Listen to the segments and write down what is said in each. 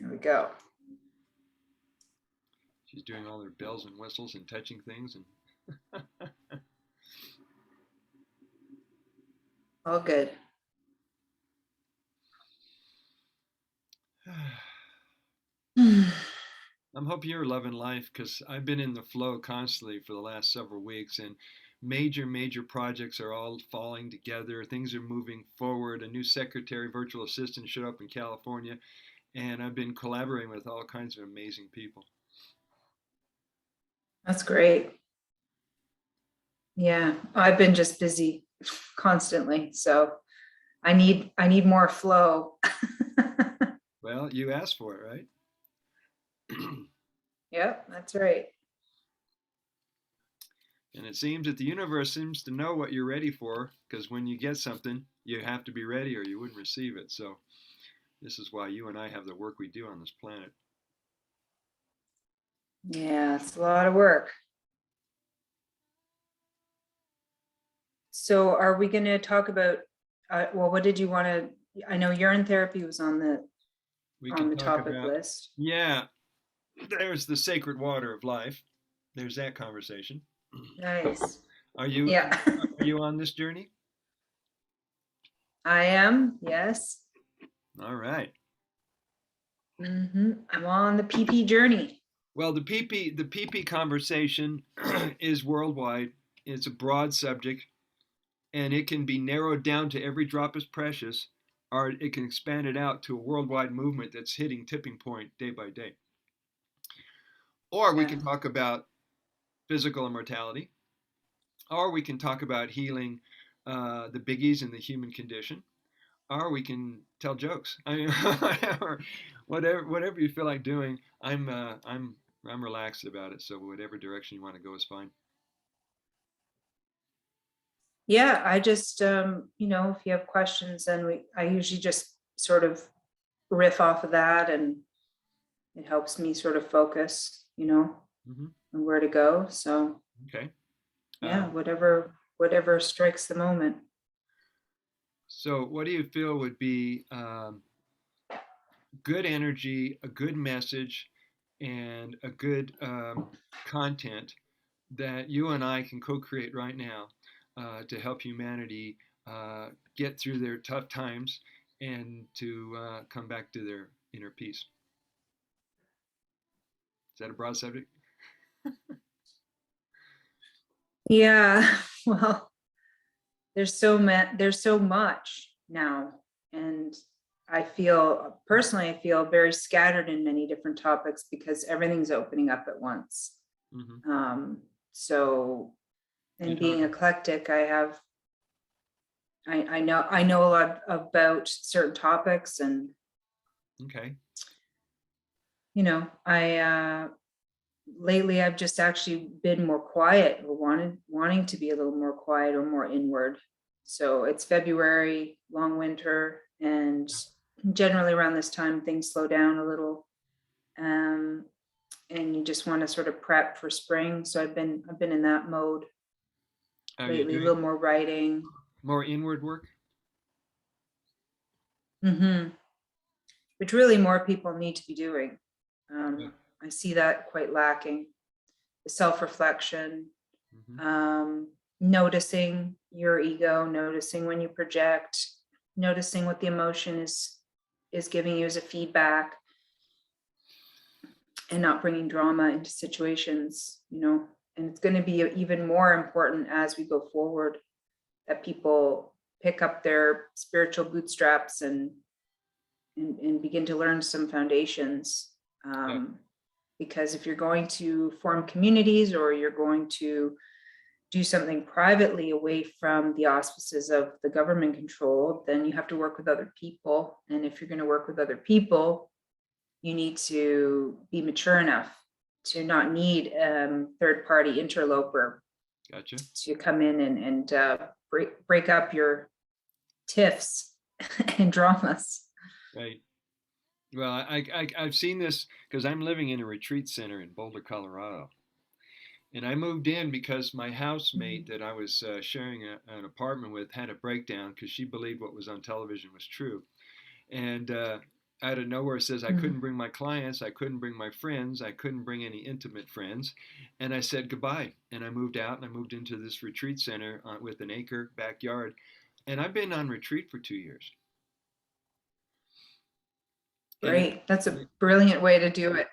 There we go. She's doing all her bells and whistles and touching things and All good. I'm hoping you're loving life, because I've been in the flow constantly for the last several weeks, and major projects are all falling together. Things are moving forward. A new secretary, virtual assistant showed up in California, and I've been collaborating with all kinds of amazing people. That's great. Yeah, I've been just busy constantly, so I need more flow. Well, you asked for it, right? Yep, that's right. And it seems that the universe seems to know what you're ready for, because when you get something, you have to be ready or you wouldn't receive it. So this is why you and I have the work we do on this planet. Yeah, it's a lot of work. So are we going to talk about, well, what did you want to, I know urine therapy was on the topic list. Yeah, there's the sacred water of life. There's that conversation. Nice. Are you Yeah. Are you on this journey? I am, yes. All right. I'm on the PP journey. Well, the PP conversation is worldwide. It's a broad subject, and it can be narrowed down to every drop is precious, or it can expand it out to a worldwide movement that's hitting tipping point day by day. Or we can talk about physical immortality, or we can talk about healing the biggies in the human condition, or we can tell jokes. I mean, whatever you feel like doing. I'm relaxed about it. So whatever direction you want to go is fine. Yeah, I just if you have questions, then I usually just sort of riff off of that, and it helps me sort of focus, on where to go. So okay. Yeah, whatever strikes the moment. So what do you feel would be good energy, a good message, and a good content that you and I can co-create right now to help humanity get through their tough times and to come back to their inner peace? Is that a broad subject? Yeah, well, there's so much now, and I feel very scattered in many different topics because everything's opening up at once. So, and being eclectic, I know a lot about certain topics, and okay, lately I've just actually been more quiet, or wanting to be a little more quiet or more inward. So it's February, long winter, and generally around this time things slow down a little, and you just want to sort of prep for spring. So I've been in that mode lately. A little more writing, more inward work, which really more people need to be doing. I see that quite lacking. The self-reflection, noticing your ego, noticing when you project, noticing what the emotion is giving you as a feedback, and not bringing drama into situations, and it's going to be even more important as we go forward, that people pick up their spiritual bootstraps and begin to learn some foundations. Because if you're going to form communities, or you're going to do something privately away from the auspices of the government control, then you have to work with other people. And if you're going to work with other people, you need to be mature enough to not need third-party interloper to come in and break up your tiffs and dramas. Right. Well, I've seen this because I'm living in a retreat center in Boulder, Colorado. And I moved in because my housemate that I was sharing an apartment with had a breakdown because she believed what was on television was true. And out of nowhere says I couldn't bring my clients, I couldn't bring my friends, I couldn't bring any intimate friends. And I said goodbye. And I moved out and I moved into this retreat center with an acre backyard. And I've been on retreat for 2 years. Great. That's a brilliant way to do it.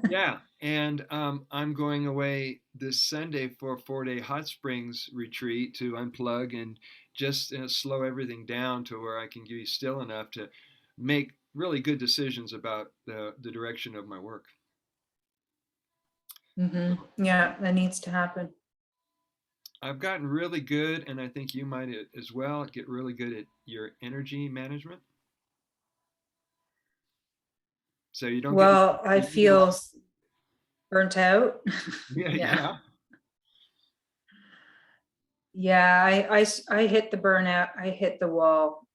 Yeah. And I'm going away this Sunday for a 4-day hot springs retreat to unplug and just slow everything down to where I can be still enough to make really good decisions about the direction of my work. Yeah, that needs to happen. I've gotten really good, and I think you might as well get really good at your energy management. So you don't I feel burnt out. Yeah. Yeah, I hit the burnout. I hit the wall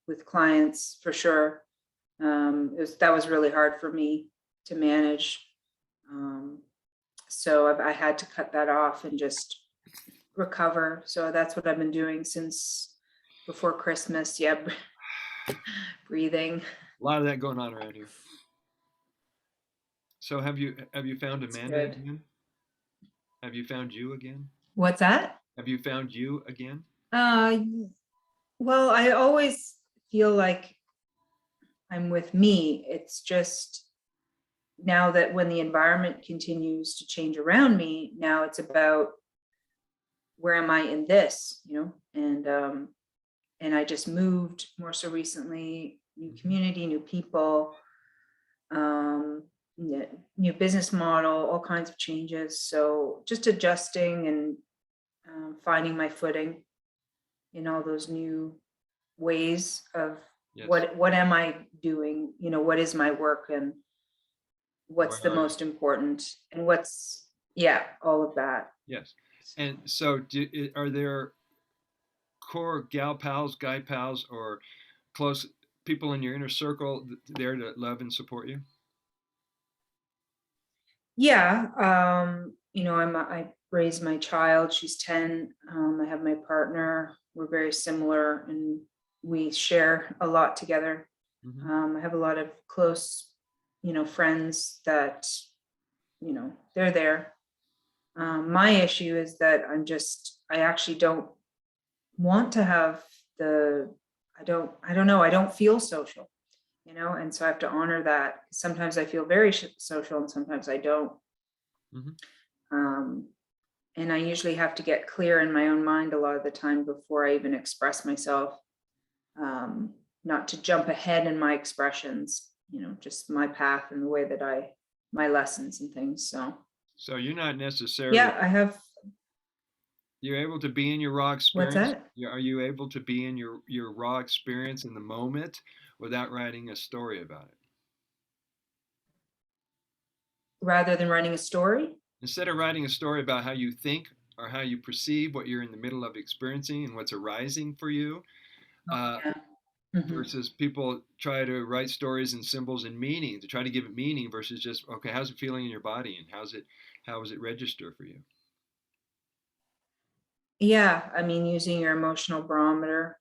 with clients for sure. That was really hard for me to manage. So I had to cut that off and just recover. So that's what I've been doing since before Christmas. Yeah, breathing. A lot of that going on around here. So have you found Amanda again? Have you found you again? What's that? Have you found you again? Well, I always feel like I'm with me. It's just now that when the environment continues to change around me, now it's about where am I in this, and I just moved more so recently, new community, new people, new business model, all kinds of changes. So just adjusting and finding my footing in all those new ways of what am I doing? What is my work and what's the most important and what's all of that. Yes. And so are there core gal pals, guy pals, or close people in your inner circle there to love and support you? Yeah. I raised my child. She's 10. I have my partner. We're very similar and we share a lot together. I have a lot of close, friends that, they're there. My issue is that I actually don't want to have I don't know, I don't feel social, and so I have to honor that. Sometimes I feel very social and sometimes I don't. And I usually have to get clear in my own mind a lot of the time before I even express myself, not to jump ahead in my expressions, just my path and the way that my lessons and things. So you're not necessarily. Yeah, You're able to be in your raw experience. What's that? Are you able to be in your raw experience in the moment without writing a story about it? Rather than writing a story? Instead of writing a story about how you think or how you perceive what you're in the middle of experiencing and what's arising for you, versus people try to write stories and symbols and meaning to try to give it meaning versus just, okay, how's it feeling in your body and how does it register for you? Yeah, I mean, using your emotional barometer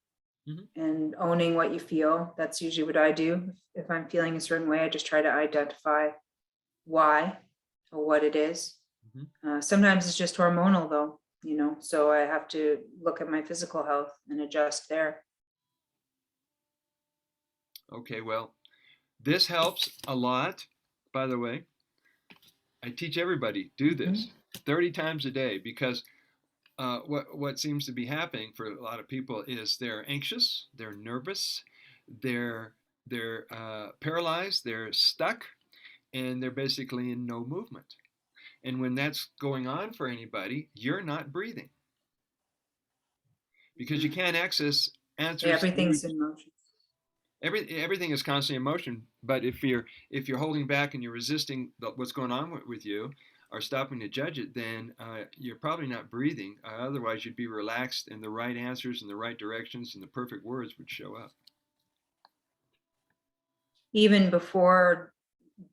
and owning what you feel. That's usually what I do. If I'm feeling a certain way, I just try to identify why or what it is. Sometimes it's just hormonal though, so I have to look at my physical health and adjust there. Okay, well, this helps a lot. By the way, I teach everybody do this 30 times a day because what seems to be happening for a lot of people is they're anxious, they're nervous, they're paralyzed, they're stuck, and they're basically in no movement. And when that's going on for anybody, you're not breathing because you can't access answers. Yeah, everything's in motion. Everything is constantly in motion. But if you're holding back and you're resisting what's going on with you, or stopping to judge it, then you're probably not breathing. Otherwise, you'd be relaxed, and the right answers and the right directions and the perfect words would show up. Even before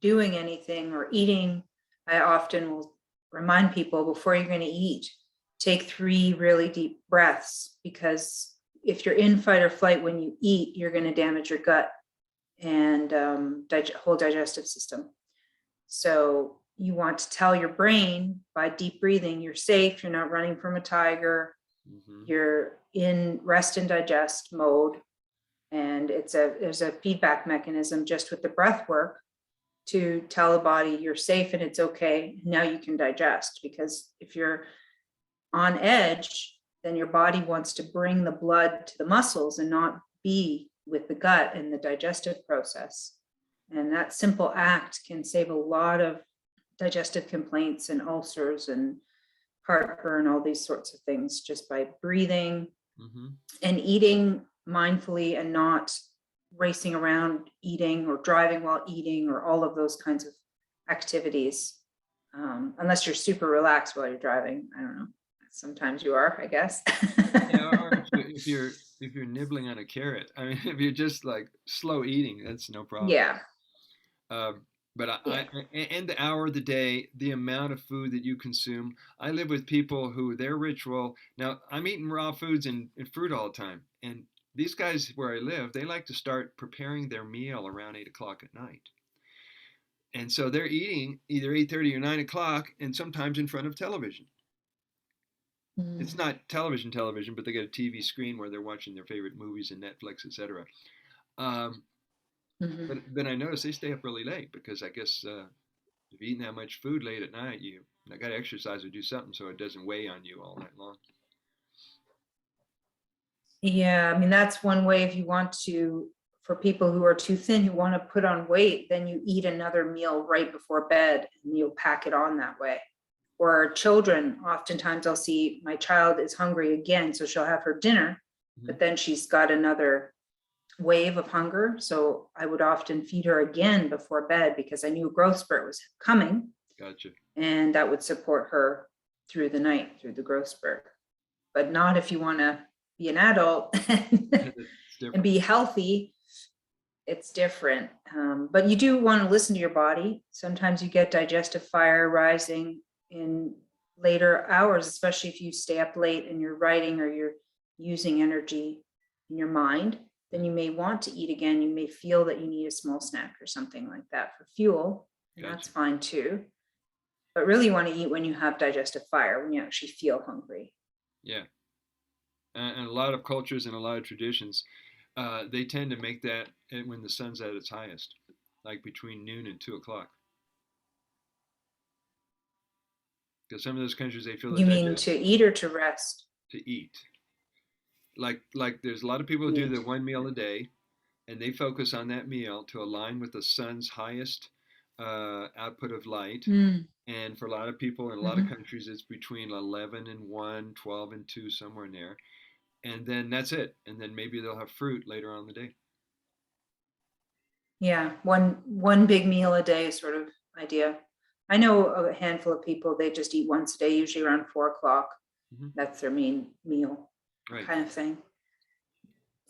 doing anything or eating, I often will remind people before you're going to eat, take 3 really deep breaths, because if you're in fight or flight when you eat, you're going to damage your gut. and whole digestive system. So you want to tell your brain by deep breathing, you're safe, you're not running from a tiger, you're in rest and digest mode. And there's a feedback mechanism just with the breath work to tell the body you're safe and it's okay. Now you can digest, because if you're on edge, then your body wants to bring the blood to the muscles and not be with the gut and the digestive process. And that simple act can save a lot of digestive complaints and ulcers and heartburn, all these sorts of things, just by breathing and eating mindfully and not racing around eating or driving while eating or all of those kinds of activities. Unless you're super relaxed while you're driving. I don't know. Sometimes you are, I guess. Yeah, or if you're nibbling on a carrot. I mean, if you're just like slow eating, that's no problem. Yeah. But and the hour of the day, the amount of food that you consume. I live with people who their ritual. Now, I'm eating raw foods and fruit all the time, and these guys where I live, they like to start preparing their meal around 8 o'clock at night. And so they're eating either 8:30 or 9 o'clock, and sometimes in front of television. It's not television, but they get a TV screen where they're watching their favorite movies and Netflix, etc. But I notice they stay up really late because I guess if you're eating that much food late at night, I got to exercise or do something so it doesn't weigh on you all night long. Yeah, I mean, that's one way. If you want to, for people who are too thin, who want to put on weight, then you eat another meal right before bed and you'll pack it on that way. Or children, oftentimes I'll see my child is hungry again, so she'll have her dinner, but then she's got another wave of hunger. So I would often feed her again before bed because I knew a growth spurt was coming. Gotcha. And that would support her through the night, through the growth spurt. But not if you want to be an adult and be healthy. It's different. But you do want to listen to your body. Sometimes you get digestive fire rising in later hours, especially if you stay up late and you're writing or you're using energy in your mind. Then you may want to eat again. You may feel that you need a small snack or something like that for fuel, and that's fine too. But really you want to eat when you have digestive fire, when you actually feel hungry. Yeah. And a lot of cultures and a lot of traditions, they tend to make that when the sun's at its highest, like between noon and 2 o'clock. Because some of those countries, they feel that you mean to eat or to rest? To eat. Like there's a lot of people who do the one meal a day, and they focus on that meal to align with the sun's highest output of light. And for a lot of people in a lot of countries, it's between 11 and 1, 12 and 2, somewhere in there. And then that's it. And then maybe they'll have fruit later on in the day. Yeah, one big meal a day sort of idea. I know a handful of people, they just eat once a day, usually around 4 o'clock. That's their main meal, kind of thing.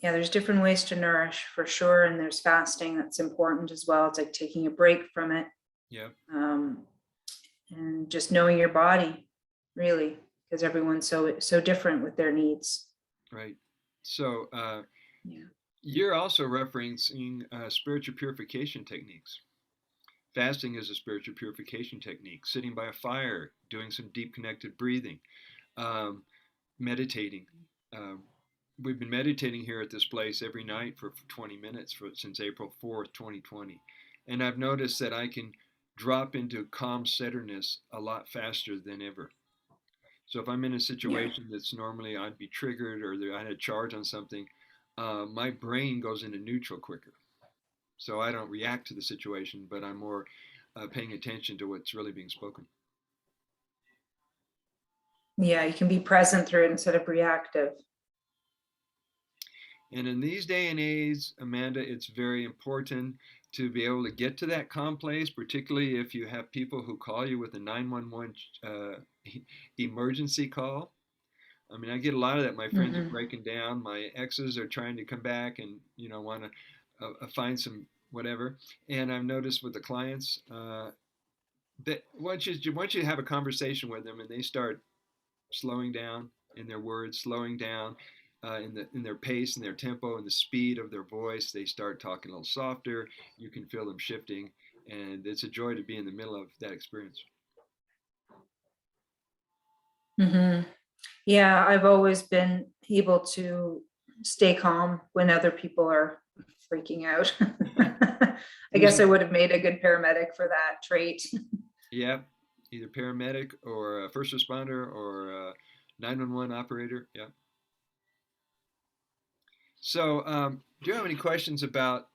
Yeah, there's different ways to nourish for sure. And there's fasting that's important as well. It's like taking a break from it. Yeah. And just knowing your body, really, because everyone's so different with their needs. Right. So you're also referencing spiritual purification techniques. Fasting is a spiritual purification technique. Sitting by a fire, doing some deep connected breathing, meditating. We've been meditating here at this place every night for 20 minutes since April 4th, 2020. And I've noticed that I can drop into calm centeredness a lot faster than ever. So if I'm in a situation that's normally I'd be triggered or I had a charge on something, my brain goes into neutral quicker. So I don't react to the situation, but I'm more paying attention to what's really being spoken. Yeah, you can be present through it instead of reactive. And in these day and age, Amanda, it's very important to be able to get to that calm place, particularly if you have people who call you with a 911 emergency call. I mean, I get a lot of that. My friends are breaking down. My exes are trying to come back and, want to find some whatever. And I've noticed with the clients that once you have a conversation with them and they start slowing down in their words, slowing down, in their pace and their tempo and the speed of their voice. They start talking a little softer. You can feel them shifting, and it's a joy to be in the middle of that experience. Hmm. Yeah, I've always been able to stay calm when other people are freaking out. I guess I would have made a good paramedic for that trait. Yeah, either paramedic or a first responder or a 911 operator. Yeah. So, do you have any questions about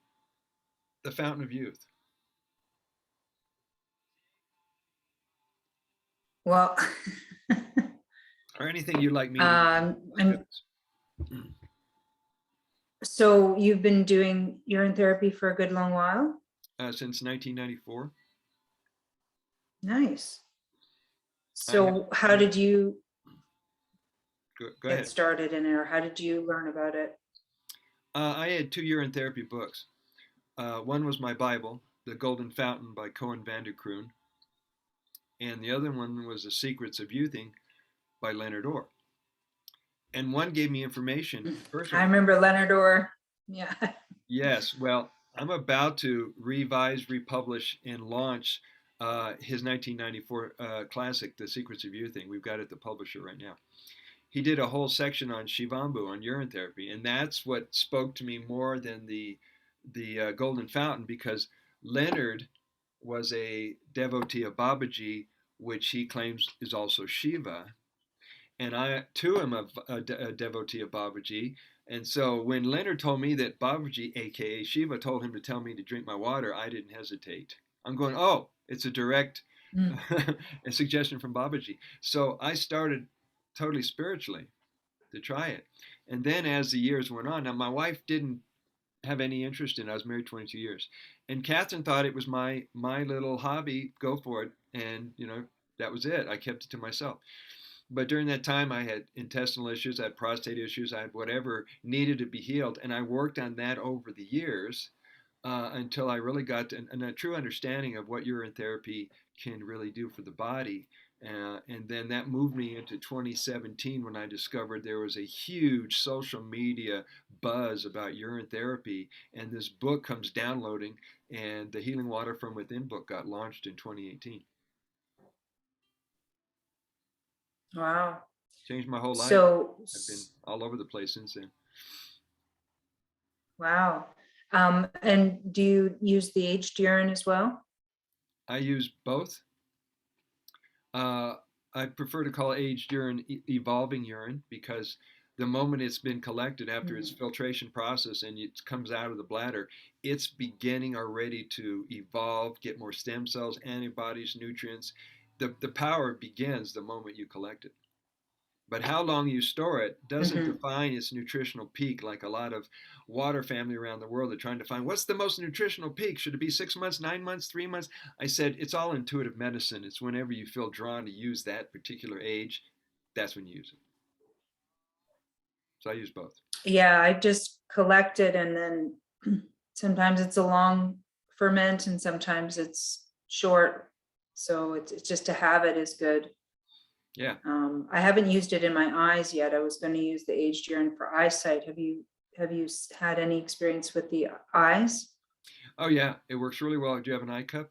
the Fountain of Youth Well, or anything you'd like me to I'm so you've been doing urine therapy for a good long while? since 1994? Nice. I have, So how did you go get ahead. started in it, or how did you learn about it? I had two urine therapy books. One was my Bible, The Golden Fountain by Cohen Vanderkroon, and the other one was The Secrets of Youthing by Leonard Orr. And one gave me information I personally. remember Leonard Orr. Yeah. Yes, well, I'm about to revise, republish, and launch his 1994 classic, The Secrets of Youthing. We've got it at the publisher right now. He did a whole section on Shivambu, on urine therapy, and that's what spoke to me more than the Golden Fountain, because Leonard was a devotee of Babaji, which he claims is also Shiva, and I too am a devotee of Babaji. And so when Leonard told me that Babaji, aka Shiva, told him to tell me to drink my water, I didn't hesitate. I'm going, oh, it's a direct Mm. a suggestion from Babaji. So I started totally spiritually to try it. And then as the years went on, now my wife didn't have any interest in it. I was married 22 years. And Catherine thought it was my little hobby, go for it. And, that was it. I kept it to myself. But during that time, I had intestinal issues, I had prostate issues, I had whatever needed to be healed. And I worked on that over the years until I really got to a true understanding of what urine therapy can really do for the body. And then that moved me into 2017 when I discovered there was a huge social media buzz about urine therapy. And this book comes downloading, and the Healing Water from Within book got launched in 2018. Wow. Changed my whole life. So, I've been all over the place since then. wow. And do you use the aged urine as well? I use both. Uh, I prefer to call aged urine evolving urine, because the moment it's been collected after its Mm. filtration process and it comes out of the bladder, it's beginning already to evolve, get more stem cells, antibodies, nutrients. The power begins the moment you collect it. But how long you store it doesn't Hmm. define its nutritional peak, like a lot of water family around the world are trying to find what's the most nutritional peak. Should it be 6 months, 9 months, 3 months? I said it's all intuitive medicine. It's whenever you feel drawn to use that particular age, that's when you use it. So I use both. Yeah, I just collect it, and then sometimes it's a long ferment and sometimes it's short. So it's just to have it is good. Yeah. I haven't used it in my eyes yet. I was going to use the aged urine for eyesight. Have you had any experience with the eyes? Oh yeah, it works really well. Do you have an eye cup?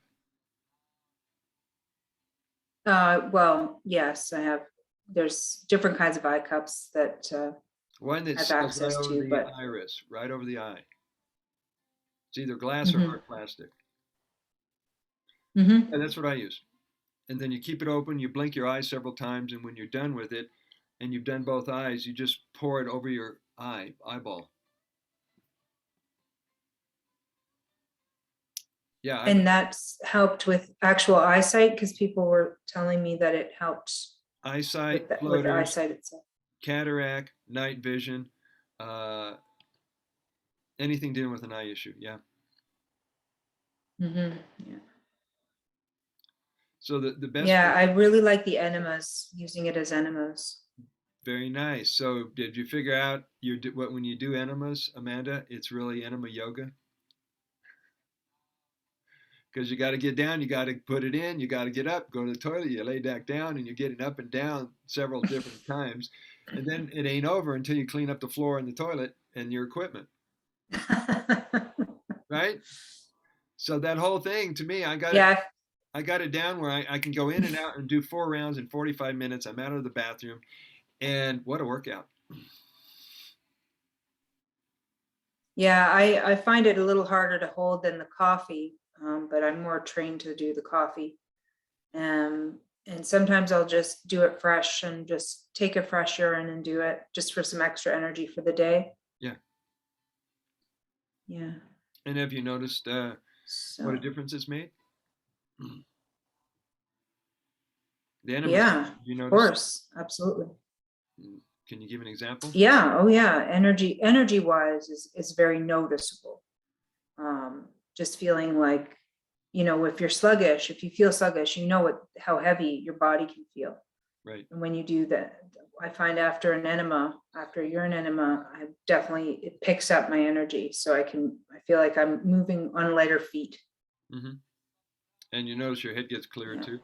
Well, yes, I have. There's different kinds of eye cups that One that I have seals right access over to, the but iris, right over the eye. It's either glass or mhm, hard plastic. mhm. And that's what I use. And then you keep it open, you blink your eyes several times, and when you're done with it, and you've done both eyes, you just pour it over your eyeball. Yeah, And that's helped with actual eyesight, because people were telling me that it helped eyesight, with floaters, eyesight itself. cataract, night vision, uh, anything dealing with an eye issue. Yeah. Hmm. Yeah. So the best Yeah, way, I really like the enemas, using it as enemas. very nice. So did you figure out what when you do enemas, Amanda? It's really enema yoga, because you got to get down, you got to put it in, you got to get up, go to the toilet, you lay back down, and you're getting up and down several different times. And then it ain't over until you clean up the floor and the toilet and your equipment, right? So that whole thing, to me, Yeah. I got it down where I can go in and out and do 4 rounds in 45 minutes. I'm out of the bathroom, and what a workout. Yeah, I find it a little harder to hold than the coffee, but I'm more trained to do the coffee. And sometimes I'll just do it fresh and just take a fresh urine and do it just for some extra energy for the day. Yeah. Yeah. And have you noticed what a So, difference it's made? The enemas, yeah, have you of noticed? course. Absolutely. Can you give an example? Yeah. Oh, yeah. Energy wise is very noticeable. Just feeling like, if you're sluggish, if you feel sluggish, how heavy your body can feel. Right. And when you do that, I find after a urine enema, it picks up my energy. So I feel like I'm moving on lighter feet. Mm-hmm. And you notice your head gets clearer Yeah. too.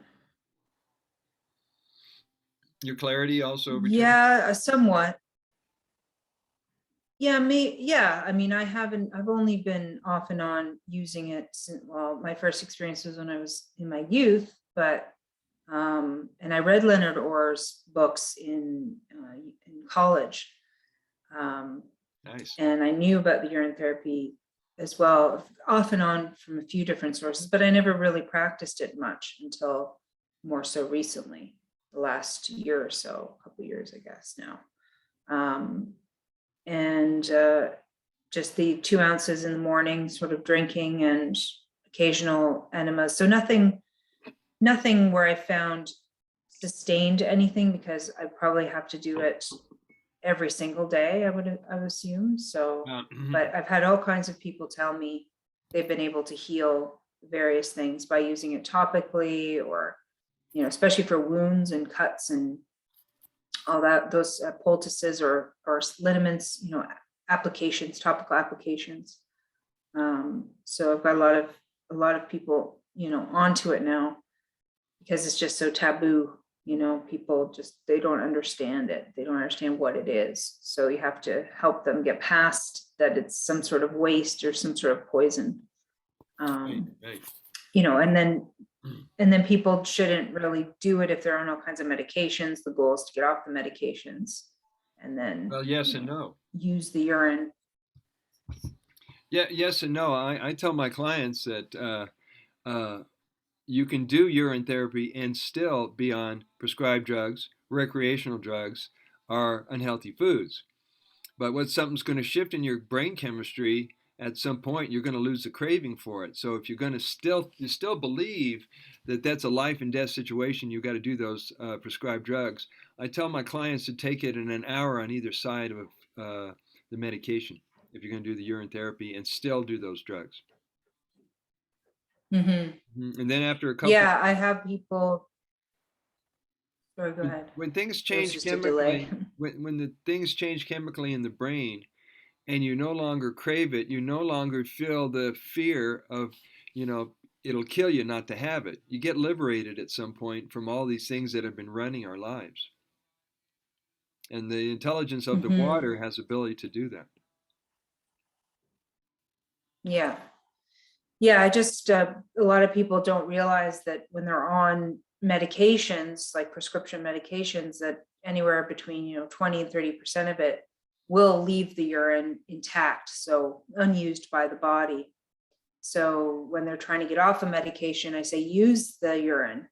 Your clarity also returns. Yeah, somewhat. Yeah, yeah. I mean, I've only been off and on using it since, well, my first experience was when I was in my youth, but and I read Leonard Orr's books in college. Um, Nice. and I knew about the urine therapy as well, off and on from a few different sources, but I never really practiced it much until more so recently, the last year or so, a couple of years, I guess now. And just the 2 ounces in the morning, sort of drinking, and occasional enemas. So nothing where I found sustained anything, because I probably have to do it every single day, I would assume. So, but I've had all kinds of people tell me they've been able to heal various things by using it topically, or, especially for wounds and cuts and all that, those poultices or liniments, applications, topical applications. So I've got a lot of people, onto it now, because it's just so taboo. People they don't understand it. They don't understand what it is. So you have to help them get past that it's some sort of waste or some sort of poison. Right. And then people shouldn't really do it if they're on all kinds of medications. The goal is to get off the medications, and then, Well, yes and no. use the urine. Yeah, yes and no. I tell my clients that you can do urine therapy and still be on prescribed drugs, recreational drugs, or unhealthy foods. But what something's going to shift in your brain chemistry at some point, you're going to lose the craving for it. So if you're going to you still believe that that's a life and death situation, you've got to do those prescribed drugs. I tell my clients to take it in an hour on either side of the medication if you're going to do the urine therapy and still do those drugs. Mm-hmm. And then after a couple, Yeah, I have people. Sorry, go ahead. when things There's change just a delay. chemically, when the things change chemically in the brain, and you no longer crave it, you no longer feel the fear of, it'll kill you not to have it. You get liberated at some point from all these things that have been running our lives. And the intelligence of the Mm-hmm. water has ability to do that. Yeah. Yeah, I just, a lot of people don't realize that when they're on medications, like prescription medications, that anywhere between, 20 and 30% of it will leave the urine intact, so unused by the body. So when they're trying to get off a medication, I say use the urine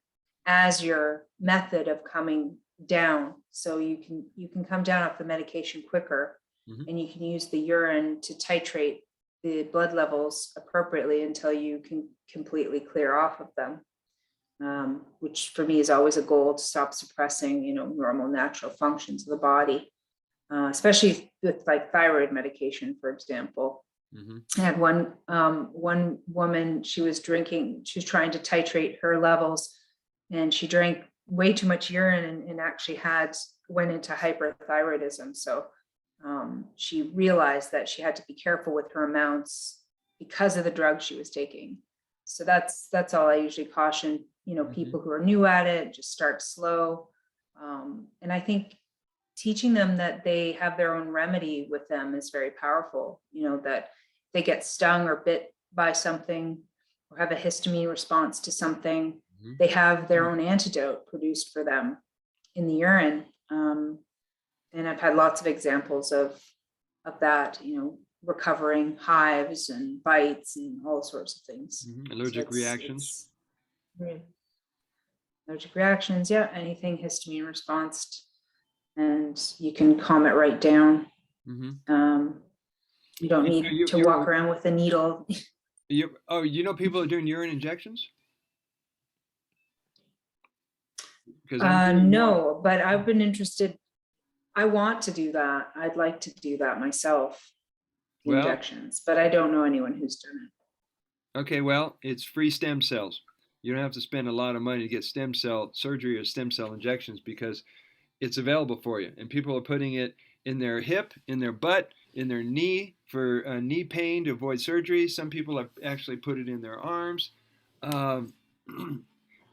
as your method of coming down. So you can come down off the medication quicker, and you can use the urine to titrate the blood levels appropriately until you can completely clear off of them, which for me is always a goal, to stop suppressing, normal natural functions of the body, especially with like thyroid medication, for example. I had one woman, she was trying to titrate her levels, and she drank way too much urine, and actually went into hyperthyroidism. So she realized that she had to be careful with her amounts because of the drugs she was taking. So that's all I usually caution, people who are new at it, just start slow. And I think teaching them that they have their own remedy with them is very powerful. That they get stung or bit by something or have a histamine response to something, they have their own antidote produced for them in the urine. And I've had lots of examples of that, recovering hives and bites and all sorts of things. Allergic reactions. Allergic reactions, yeah, anything histamine response, and you can calm it right down. You don't need to walk around with a needle. People are doing urine injections? No, but I've been interested. I want to do that. I'd like to do that myself, injections, but I don't know anyone who's done it. Okay, well, it's free stem cells. You don't have to spend a lot of money to get stem cell surgery or stem cell injections because it's available for you. And people are putting it in their hip, in their butt, in their knee for knee pain to avoid surgery. Some people have actually put it in their arms. And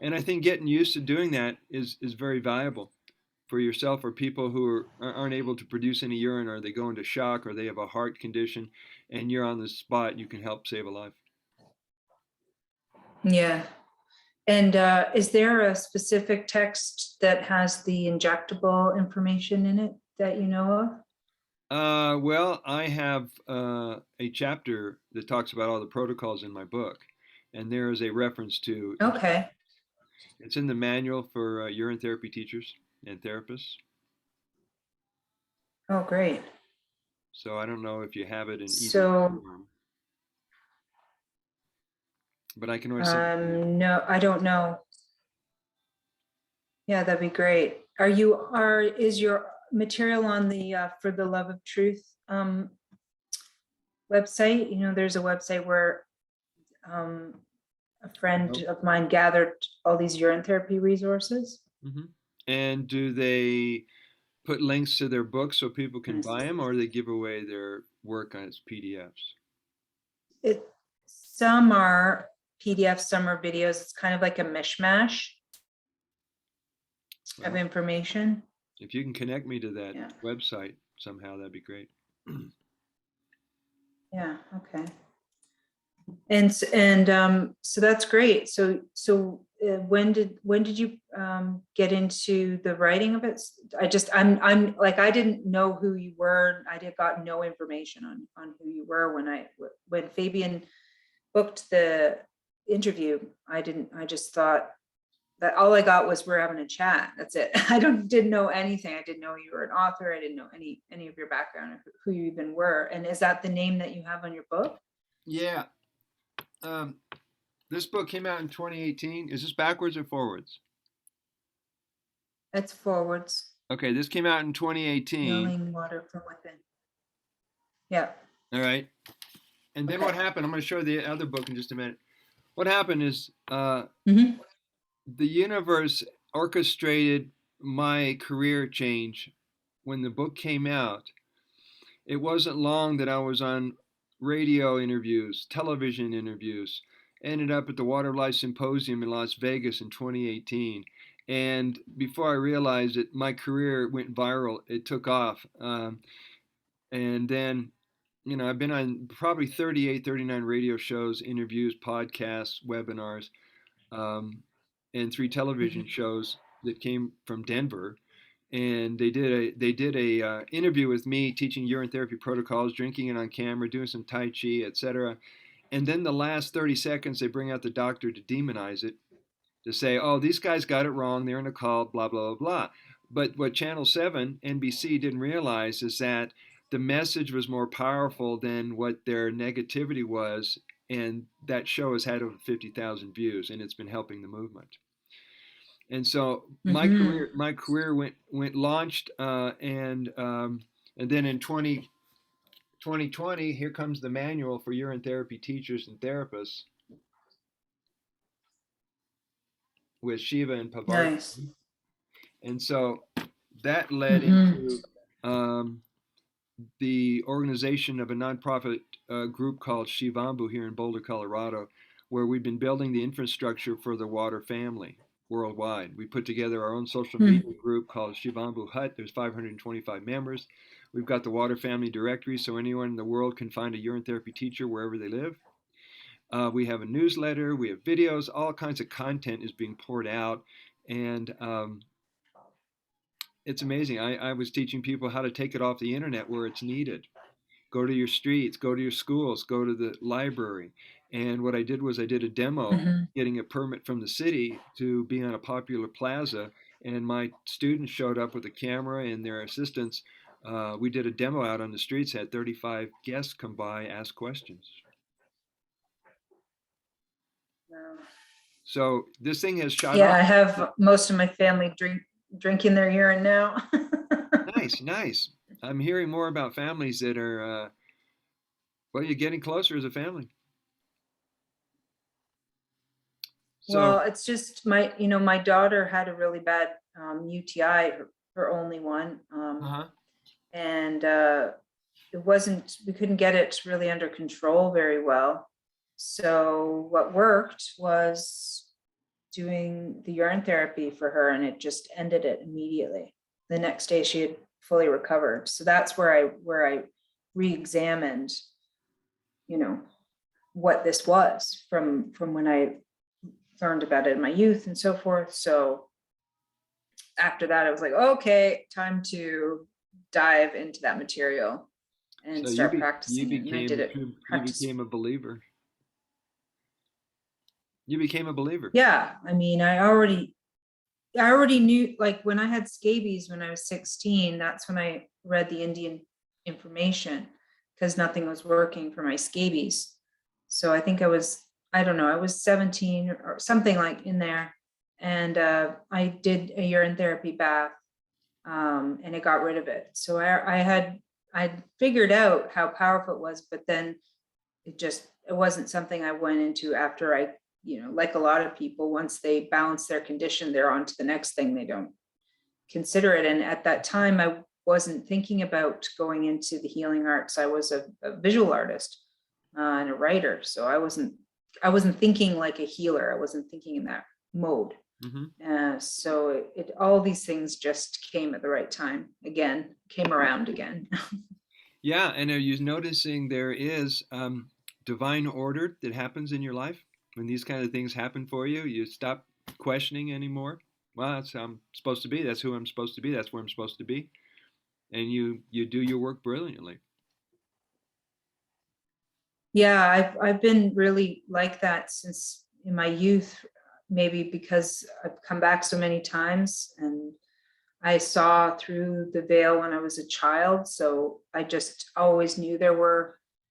I think getting used to doing that is very valuable for yourself or people who aren't able to produce any urine, or they go into shock, or they have a heart condition, and you're on the spot, you can help save a life. Yeah. And is there a specific text that has the injectable information in it that you know of? Well, I have a chapter that talks about all the protocols in my book, and there is a reference to. Okay. It's in the manual for urine therapy teachers and therapists. Oh, great. So I don't know if you have it in either form, but I can always send. No, I don't know. Yeah, that'd be great. Is your material on the For the Love of Truth website? There's a website where a friend of mine gathered all these urine therapy resources. And do they put links to their books so people can buy them, or they give away their work as PDFs? Some are PDFs, some are videos. It's kind of like a mishmash of information. If you can connect me to that website somehow, that'd be great. Yeah. Okay. And so that's great. So when did you get into the writing of it? I'm like, I didn't know who you were. I got no information on who you were when Fabian booked the interview. I just thought that all I got was we're having a chat. That's it. I didn't know anything. I didn't know you were an author. I didn't know any of your background or who you even were. And is that the name that you have on your book? Yeah. This book came out in 2018. Is this backwards or forwards? It's forwards. Okay, this came out in 2018. Healing water from within. Yeah. All right. And then what happened? I'm going to show you the other book in just a minute. What happened is the universe orchestrated my career change when the book came out. It wasn't long that I was on radio interviews, television interviews, ended up at the Water Life Symposium in Las Vegas in 2018. And before I realized it, my career went viral. It took off. And then, I've been on probably 38, 39 radio shows, interviews, podcasts, webinars, and 3 television shows that came from Denver. And they did a interview with me teaching urine therapy protocols, drinking it on camera, doing some Tai Chi, etc. And then the last 30 seconds, they bring out the doctor to demonize it, to say, oh, these guys got it wrong, they're in a cult, blah, blah, blah, blah. But what Channel 7, NBC, didn't realize is that the message was more powerful than what their negativity was, and that show has had over 50,000 views, and it's been helping the movement. And so my career went launched, and then in 2020, here comes the manual for urine therapy teachers and therapists with Shiva and Pavarti. Nice. And so that led into the organization of a nonprofit group called Shivambu here in Boulder, Colorado, where we've been building the infrastructure for the water family. worldwide. We put together our own social Hmm. media group called Shivambu Hut. There's 525 members. We've got the Water Family Directory, so anyone in the world can find a urine therapy teacher wherever they live. We have a newsletter, we have videos, all kinds of content is being poured out. And it's amazing. I was teaching people how to take it off the internet where it's needed. Go to your streets, go to your schools, go to the library. And what I did was I did a demo Hmm. getting a permit from the city to be on a popular plaza. And my students showed up with a camera and their assistants. We did a demo out on the streets, had 35 guests come by, ask questions. Wow. So this thing has shot Yeah, off. I have most of my family drinking their urine now. Nice, nice. I'm hearing more about families that are, well, you're getting closer as a family. So, Well, it's just my daughter had a really bad UTI, her only one, uh-huh. and we couldn't get it really under control very well. So what worked was doing the urine therapy for her, and it just ended it immediately. The next day she had fully recovered. So that's where I re-examined, you know, what this was from when I learned about it in my youth and so forth. So after that, I was like, okay, time to dive into that material and So start you practicing it. And I did it you practice. became a believer. You became a believer. Yeah. I mean, I already knew, like when I had scabies when I was 16, that's when I read the Indian information because nothing was working for my scabies. So I think I don't know, I was 17 or something like in there. And I did a urine therapy bath, and it got rid of it. So I figured out how powerful it was, but then it wasn't something I went into after I, like a lot of people, once they balance their condition, they're on to the next thing. They don't consider it. And at that time, I wasn't thinking about going into the healing arts. I was a visual artist and a writer. So I wasn't thinking like a healer. I wasn't thinking in that mode. Hmm. So all these things just came at the right time. Again, came around again. Yeah, and are you noticing there is divine order that happens in your life when these kind of things happen for you? You stop questioning anymore. Well, that's how I'm supposed to be. That's who I'm supposed to be. That's where I'm supposed to be, and you do your work brilliantly. Yeah, I've been really like that since in my youth, maybe because I've come back so many times and I saw through the veil when I was a child. So I just always knew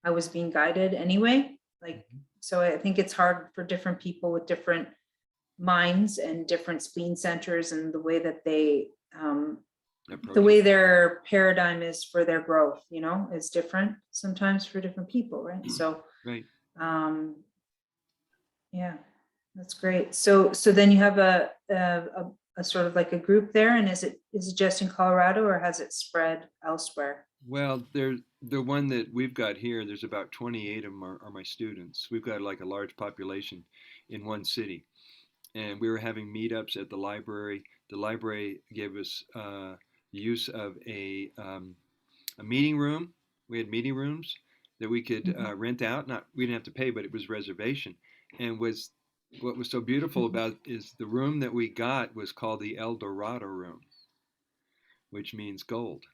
I was being guided anyway. Like, Mhm. so I think it's hard for different people with different minds and different spleen centers and the Approach it. way their paradigm is for their growth, is different sometimes for different people. Right. So, Right. um, yeah, that's great. So then you have a sort of like a group there, and is it just in Colorado or has it spread elsewhere? Well, the one that we've got here. There's about 28 of them are my students. We've got like a large population in one city, and we were having meetups at the library. The library gave us use of a meeting room. We had meeting rooms that we could Mhm. rent out. Not we didn't have to pay, but it was reservation. And was what was so beautiful Mhm. about is the room that we got was called the El Dorado room, which means gold.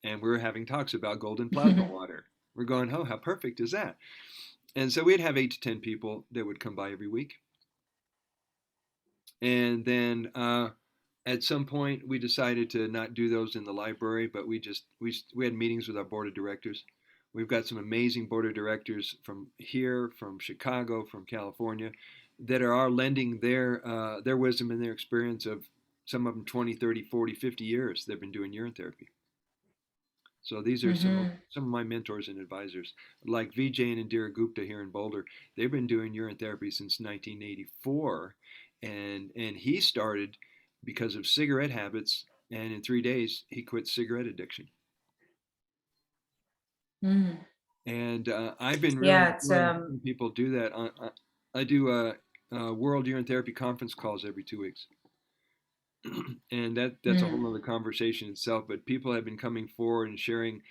And we were having talks about golden plasma water. We're going, oh, how perfect is that? And so we'd have 8 to 10 people that would come by every week. And then at some point we decided to not do those in the library, but we had meetings with our board of directors. We've got some amazing board of directors from here, from Chicago, from California, that are lending their wisdom and their experience of some of them 20, 30, 40, 50 years they've been doing urine therapy. So these are Mhm. some of my mentors and advisors, like Vijay and Indira Gupta here in Boulder. They've been doing urine therapy since 1984, and he started because of cigarette habits, and in 3 days he quit cigarette addiction. Mhm. And I've been really Yeah, it's enjoying helping people do that. I do. World Urine Therapy conference calls every 2 weeks. And that's a whole Mm. other conversation itself. But people have been coming forward and sharing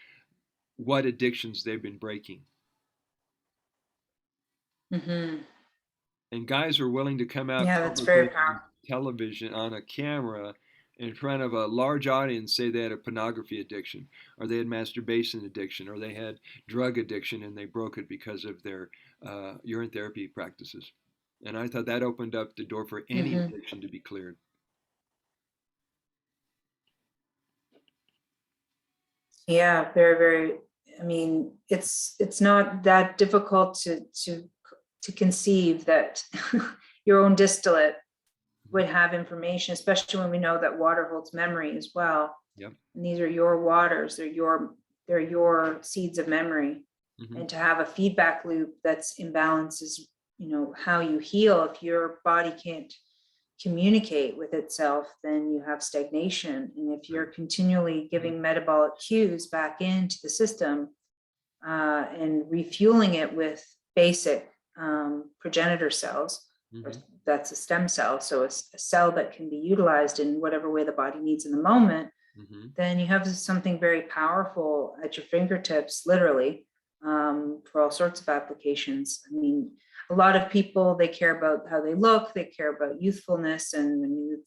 what addictions they've been breaking. Hmm. And guys are willing to come out Yeah, that's very publicly on powerful. television, on a camera, in front of a large audience, say they had a pornography addiction, or they had masturbation addiction, or they had drug addiction, and they broke it because of their urine therapy practices. And I thought that opened up the door for any Hmm. addiction to be cleared. Yeah, very, very. I mean, it's not that difficult to conceive that your own distillate would have information, especially when we know that water holds memory as well. Yep. And these are your waters, they're your seeds of memory. Hmm. And to have a feedback loop that's imbalance is, how you heal. If your body can't communicate with itself, then you have stagnation. And if you're Right. continually giving metabolic cues back into the system, and refueling it with basic progenitor cells, or Hmm. that's a stem cell, so it's a cell that can be utilized in whatever way the body needs in the moment, Hmm. then you have something very powerful at your fingertips, literally, for all sorts of applications. I mean, a lot of people, they care about how they look, they care about youthfulness, and I mean,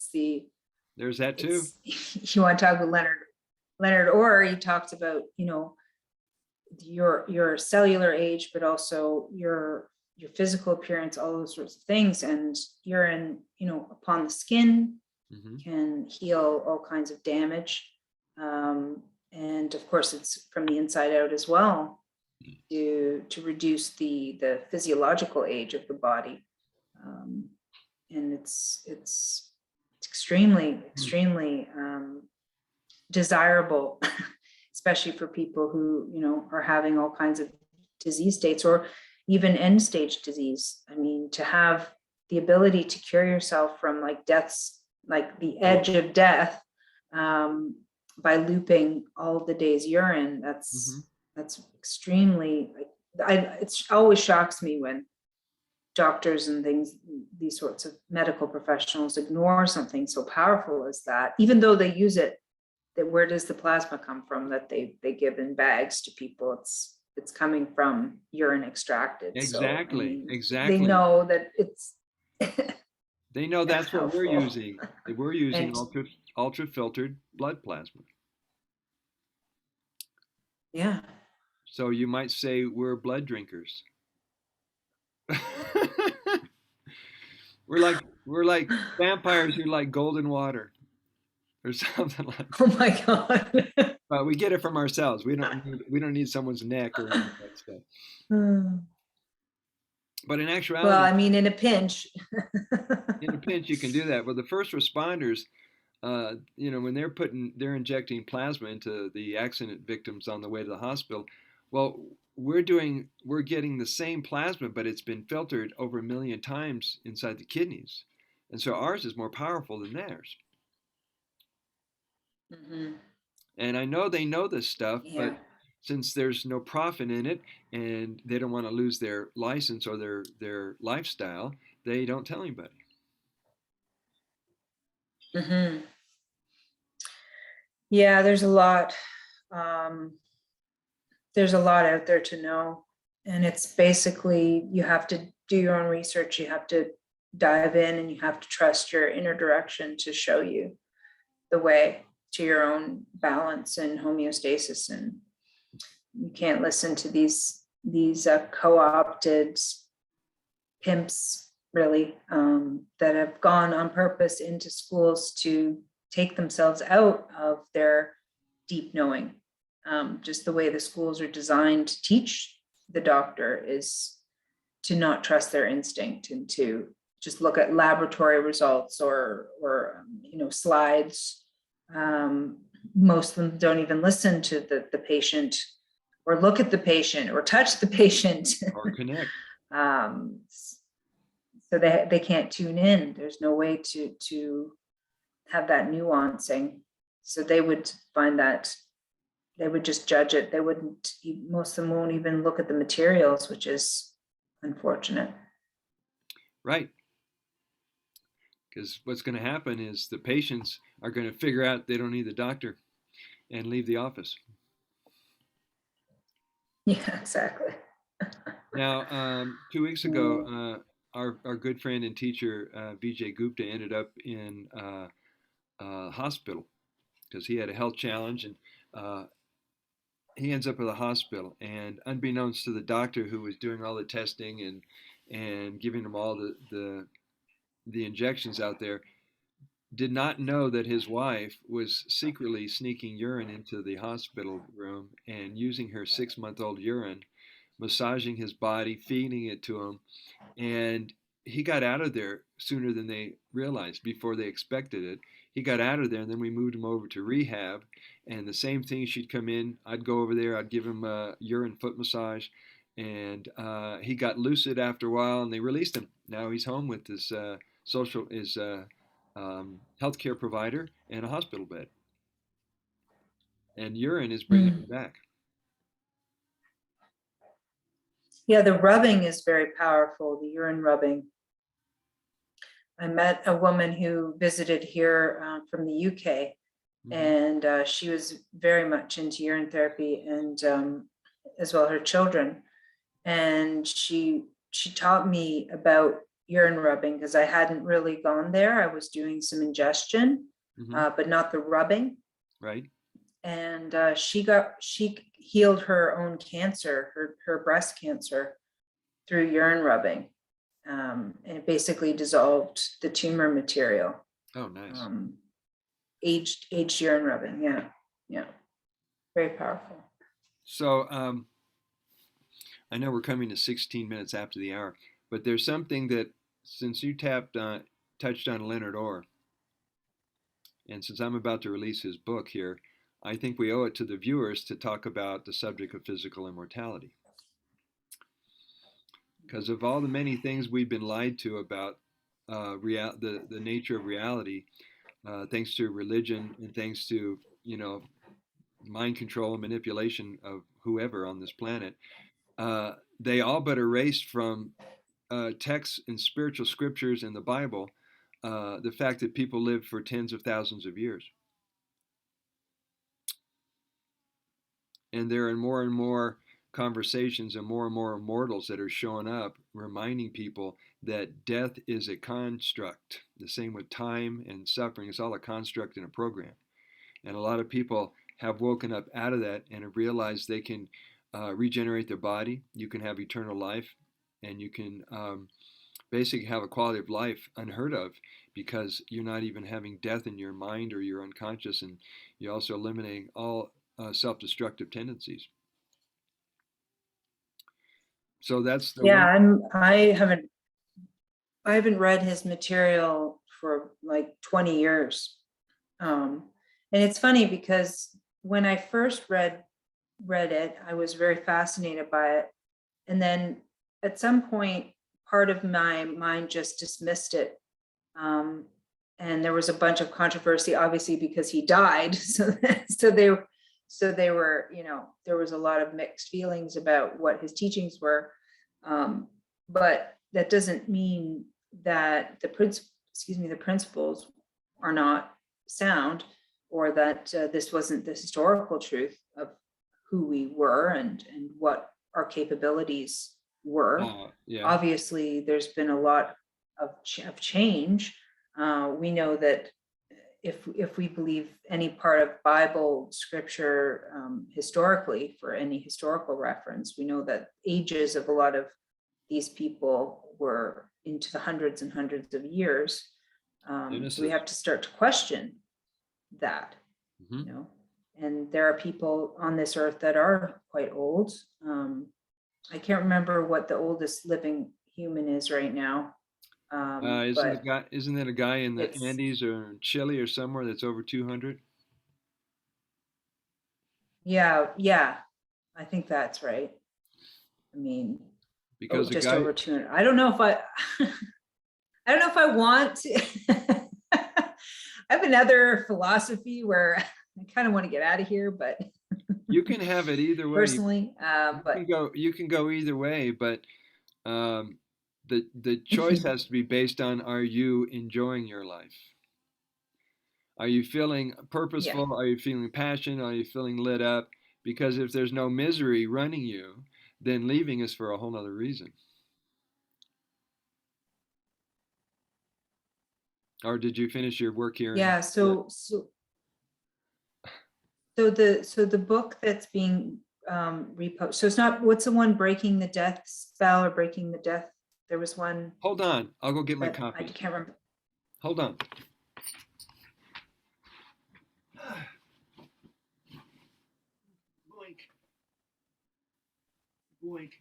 There's that too. it's you want to talk about Leonard Orr, he talks about, your cellular age, but also your physical appearance, all those sorts of things. And urine, upon the skin Hmm. can heal all kinds of damage. And of course, it's from the inside out as well to reduce the physiological age of the body. Um, and it's extremely, extremely desirable, especially for people who, are having all kinds of disease states or even end stage disease. I mean, to have the ability to cure yourself from like death's, like the edge Oh. of death, by looping all of the day's urine, Hmm. that's extremely, it always shocks me when doctors and things, these sorts of medical professionals ignore something so powerful as that, even though they use it. That where does the plasma come from that they give in bags to people? It's coming from urine extracted. So I Exactly. mean, they Exactly. know that it's They know that's what we're helpful. using. We're using And ultra filtered blood plasma. yeah. So you might say we're blood drinkers. we're like vampires who like golden water or something like Oh that. my God. But we get it from ourselves. We don't need someone's neck or any of that stuff. But in Well, actuality, I mean, in a pinch. in a pinch, you can do that. Well, the first responders, when they're injecting plasma into the accident victims on the way to the hospital, well, we're getting the same plasma, but it's been filtered over 1 million times inside the kidneys, and so ours is more powerful than theirs. Mhm. And I know they know this stuff, Yeah. but since there's no profit in it and they don't want to lose their license or their lifestyle, they don't tell anybody. Hmm. Yeah, um, there's a lot out there to know. And it's basically, you have to do your own research. You have to dive in and you have to trust your inner direction to show you the way to your own balance and homeostasis. And you can't listen to these co-opted pimps, really, that have gone on purpose into schools to take themselves out of their deep knowing. Just the way the schools are designed to teach the doctor is to not trust their instinct and to just look at laboratory results or slides. Most of them don't even listen to the patient or look at the patient or touch the patient. Or connect. So they can't tune in. There's no way to have that nuancing. So they would find that they would just judge it. They wouldn't, most of them won't even look at the materials, which is unfortunate. Right. Because what's going to happen is the patients are going to figure out they don't need the doctor and leave the office. Yeah, exactly. Now, 2 weeks ago, our good friend and teacher Vijay Gupta ended up in hospital because he had a health challenge, and uh, he ends up at the hospital. And unbeknownst to the doctor who was doing all the testing and giving him all the injections out there, did not know that his wife was secretly sneaking urine into the hospital room and using her 6-month-old urine, massaging his body, feeding it to him. And he got out of there sooner than they realized, before they expected it. He got out of there, and then we moved him over to rehab. And the same thing, she'd come in, I'd go over there, I'd give him a urine foot massage, and he got lucid after a while, and they released him. Now he's home with his healthcare provider and a hospital bed. And urine is bringing him back. Yeah, the rubbing is very powerful, the urine rubbing. I met a woman who visited here from the UK, and she was very much into urine therapy, and as well her children. And she taught me about urine rubbing because I hadn't really gone there. I was doing some ingestion, but not the rubbing. Right. And she healed her own cancer, her breast cancer, through urine rubbing. And it basically dissolved the tumor material. Oh, nice. Aged urine rubbing. Yeah. Very powerful. So I know we're coming to 16 minutes after the hour, but there's something that, since you touched on Leonard Orr, and since I'm about to release his book here, I think we owe it to the viewers to talk about the subject of physical immortality. Because of all the many things we've been lied to about the nature of reality, thanks to religion and thanks to mind control and manipulation of whoever on this planet, they all but erased from texts and spiritual scriptures in the Bible the fact that people lived for tens of thousands of years. And there are more and more conversations and more immortals that are showing up, reminding people that death is a construct. The same with time and suffering. It's all a construct and a program. And a lot of people have woken up out of that and have realized they can regenerate their body. You can have eternal life, and you can basically have a quality of life unheard of, because you're not even having death in your mind or your unconscious, and you're also eliminating all self-destructive tendencies. So that's the I haven't read his material for like 20 years. And it's funny because when I first read it, I was very fascinated by it. And then at some point, part of my mind just dismissed it. And there was a bunch of controversy, obviously, because he died. So they were, there was a lot of mixed feelings about what his teachings were. But that doesn't mean that the principles are not sound, or that this wasn't the historical truth of who we were and what our capabilities were. Yeah. Obviously, there's been a lot of change. We know that if we believe any part of Bible scripture historically, for any historical reference, we know that ages of a lot of these people were into the hundreds and hundreds of years. So we have to start to question that, and there are people on this earth that are quite old. I can't remember what the oldest living human is right now. Isn't that a guy in the Andes or Chile or somewhere that's over 200? Yeah, I think that's right. I mean, because just over 200. I don't know if I want to. I have another philosophy where I kind of want to get out of here, but you can have it either way. Personally, you can go either way, but The choice has to be based on, are you enjoying your life? Are you feeling Yeah. purposeful? Are you feeling passion? Are you feeling lit up? Because if there's no misery running you, then leaving is for a whole other reason. Or did you finish your work here? Yeah. So the book that's being reposted. So it's not, what's the one, Breaking the Death Spell or Breaking the Death? There was one Hold on, I'll go get my that I copy. can't remember. Hold on. Boink. Boink.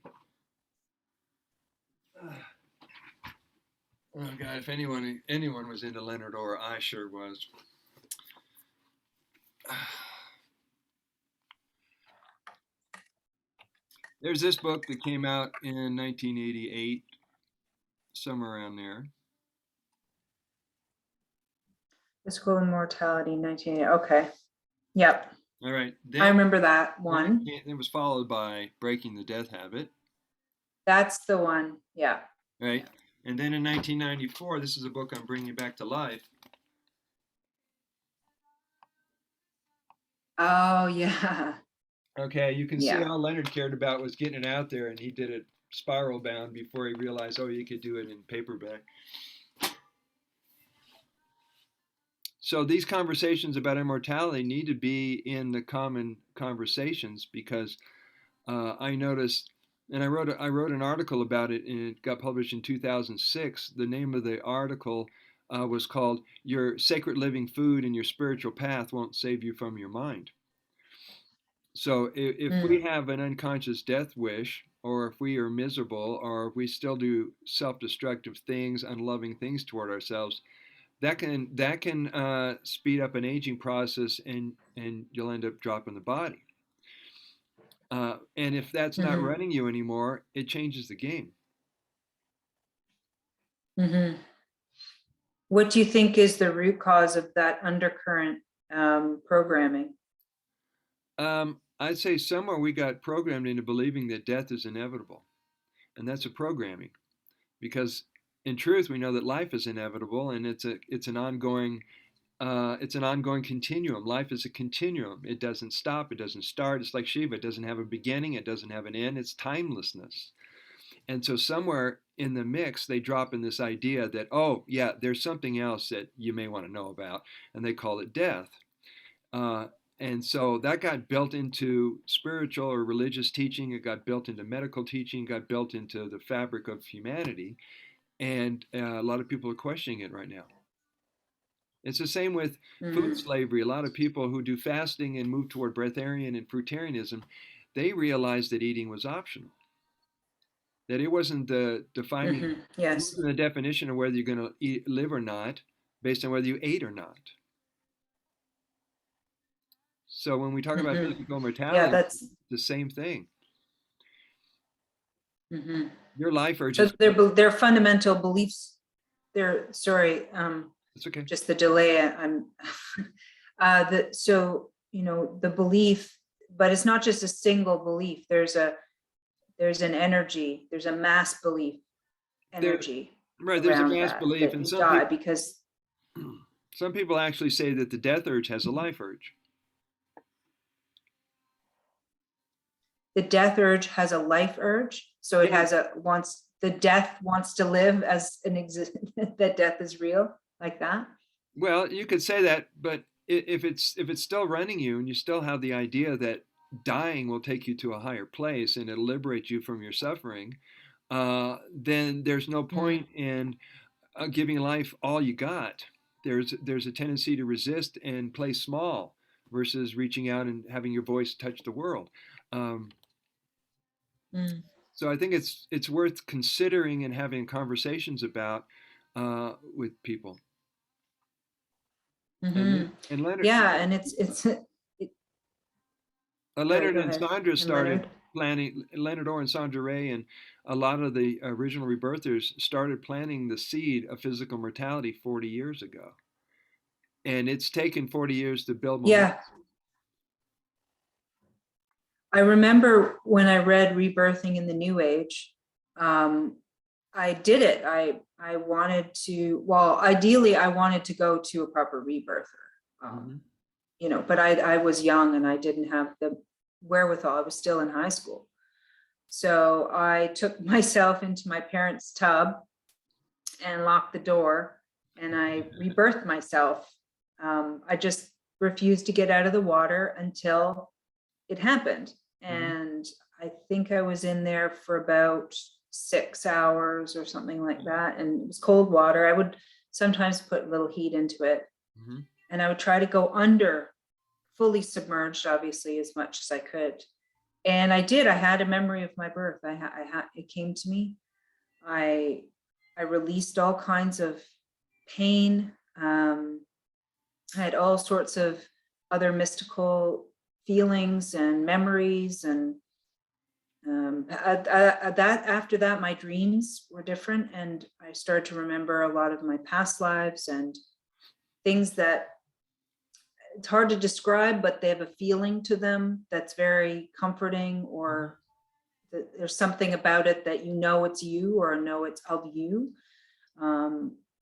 Oh God, if anyone was into Leonard Orr, I sure was. There's this book that came out in 1988, somewhere around there. Physical Immortality, 1980. Okay. Yep. All right. I Then, remember that then one. it was followed by Breaking the Death Habit, That's the one. Yeah. right? And then in 1994, this is a book I'm bringing back to life. Oh, yeah. Okay, you can see Yeah. how Leonard cared about was getting it out there, and he did it spiral bound before he realized, oh, you could do it in paperback. So these conversations about immortality need to be in the common conversations, because I noticed, and I wrote an article about it, and it got published in 2006. The name of the article was called "Your Sacred Living Food and Your Spiritual Path Won't Save You from Your Mind." So if we Mm. have an unconscious death wish, or if we are miserable, or if we still do self-destructive things, unloving things toward ourselves, that can speed up an aging process, and you'll end up dropping the body. And if that's not Mm-hmm. running you anymore, it changes the game. Mm-hmm. What do you think is the root cause of that undercurrent programming? I'd say somewhere we got programmed into believing that death is inevitable, and that's a programming. Because in truth, we know that life is inevitable, and it's an ongoing continuum. Life is a continuum. It doesn't stop. It doesn't start. It's like Shiva. It doesn't have a beginning. It doesn't have an end. It's timelessness. And so somewhere in the mix, they drop in this idea that, oh, yeah, there's something else that you may want to know about, and they call it death. Uh, and so that got built into spiritual or religious teaching. It got built into medical teaching. It got built into the fabric of humanity. And a lot of people are questioning it right now. It's the same with food Mm-hmm. slavery. A lot of people who do fasting and move toward breatharian and fruitarianism, they realized that eating was optional. That it wasn't the defining, Mm-hmm. it Yes. wasn't the definition of whether you're going to live or not, based on whether you ate or not. So when we talk about Mm-hmm. physical Yeah, mortality, that's. it's the same thing. Mm-hmm. Your life So urges. their fundamental beliefs. Sorry, It's okay. just the delay. I'm so the belief, but it's not just a single belief. There's an energy. There's a mass belief There, energy right. There's a around mass that belief, and you die because some people actually say that the death urge has a life urge. the death urge has a life urge. So it Yeah. has the death wants to live as an exist that death is real, like that. Well, you could say that, but if it's still running you, and you still have the idea that dying will take you to a higher place and it'll liberate you from your suffering, then there's no Mm, point in giving life all you got. There's a tendency to resist and play small versus reaching out and having your voice touch the world. Um, mm, so I think it's worth considering and having conversations about with people. And mm-hmm. and Leonard Yeah, and sorry, Leonard go and ahead. Sandra And started Leonard. planning. Leonard Orr and Sandra Ray and a lot of the original rebirthers started planting the seed of physical mortality 40 years ago, and it's taken 40 years to build momentum. Yeah, I remember when I read Rebirthing in the New Age, um, I did it. I wanted to, well, ideally I wanted to go to a proper rebirth, Mm-hmm. but I was young and I didn't have the wherewithal. I was still in high school. So I took myself into my parents' tub and locked the door, and I rebirthed myself. I just refused to get out of the water until it happened. Mm-hmm. And I think I was in there for about 6 hours or something like that. And it was cold water. I would sometimes put a little heat into it. Mm-hmm. And I would try to go under, fully submerged, obviously, as much as I could. And I did. I had a memory of my birth. It came to me. I I released all kinds of pain. I had all sorts of other mystical feelings and memories, and after that, my dreams were different, and I started to remember a lot of my past lives and things that it's hard to describe, but they have a feeling to them that's very comforting, or there's something about it that it's you, or know it's of you.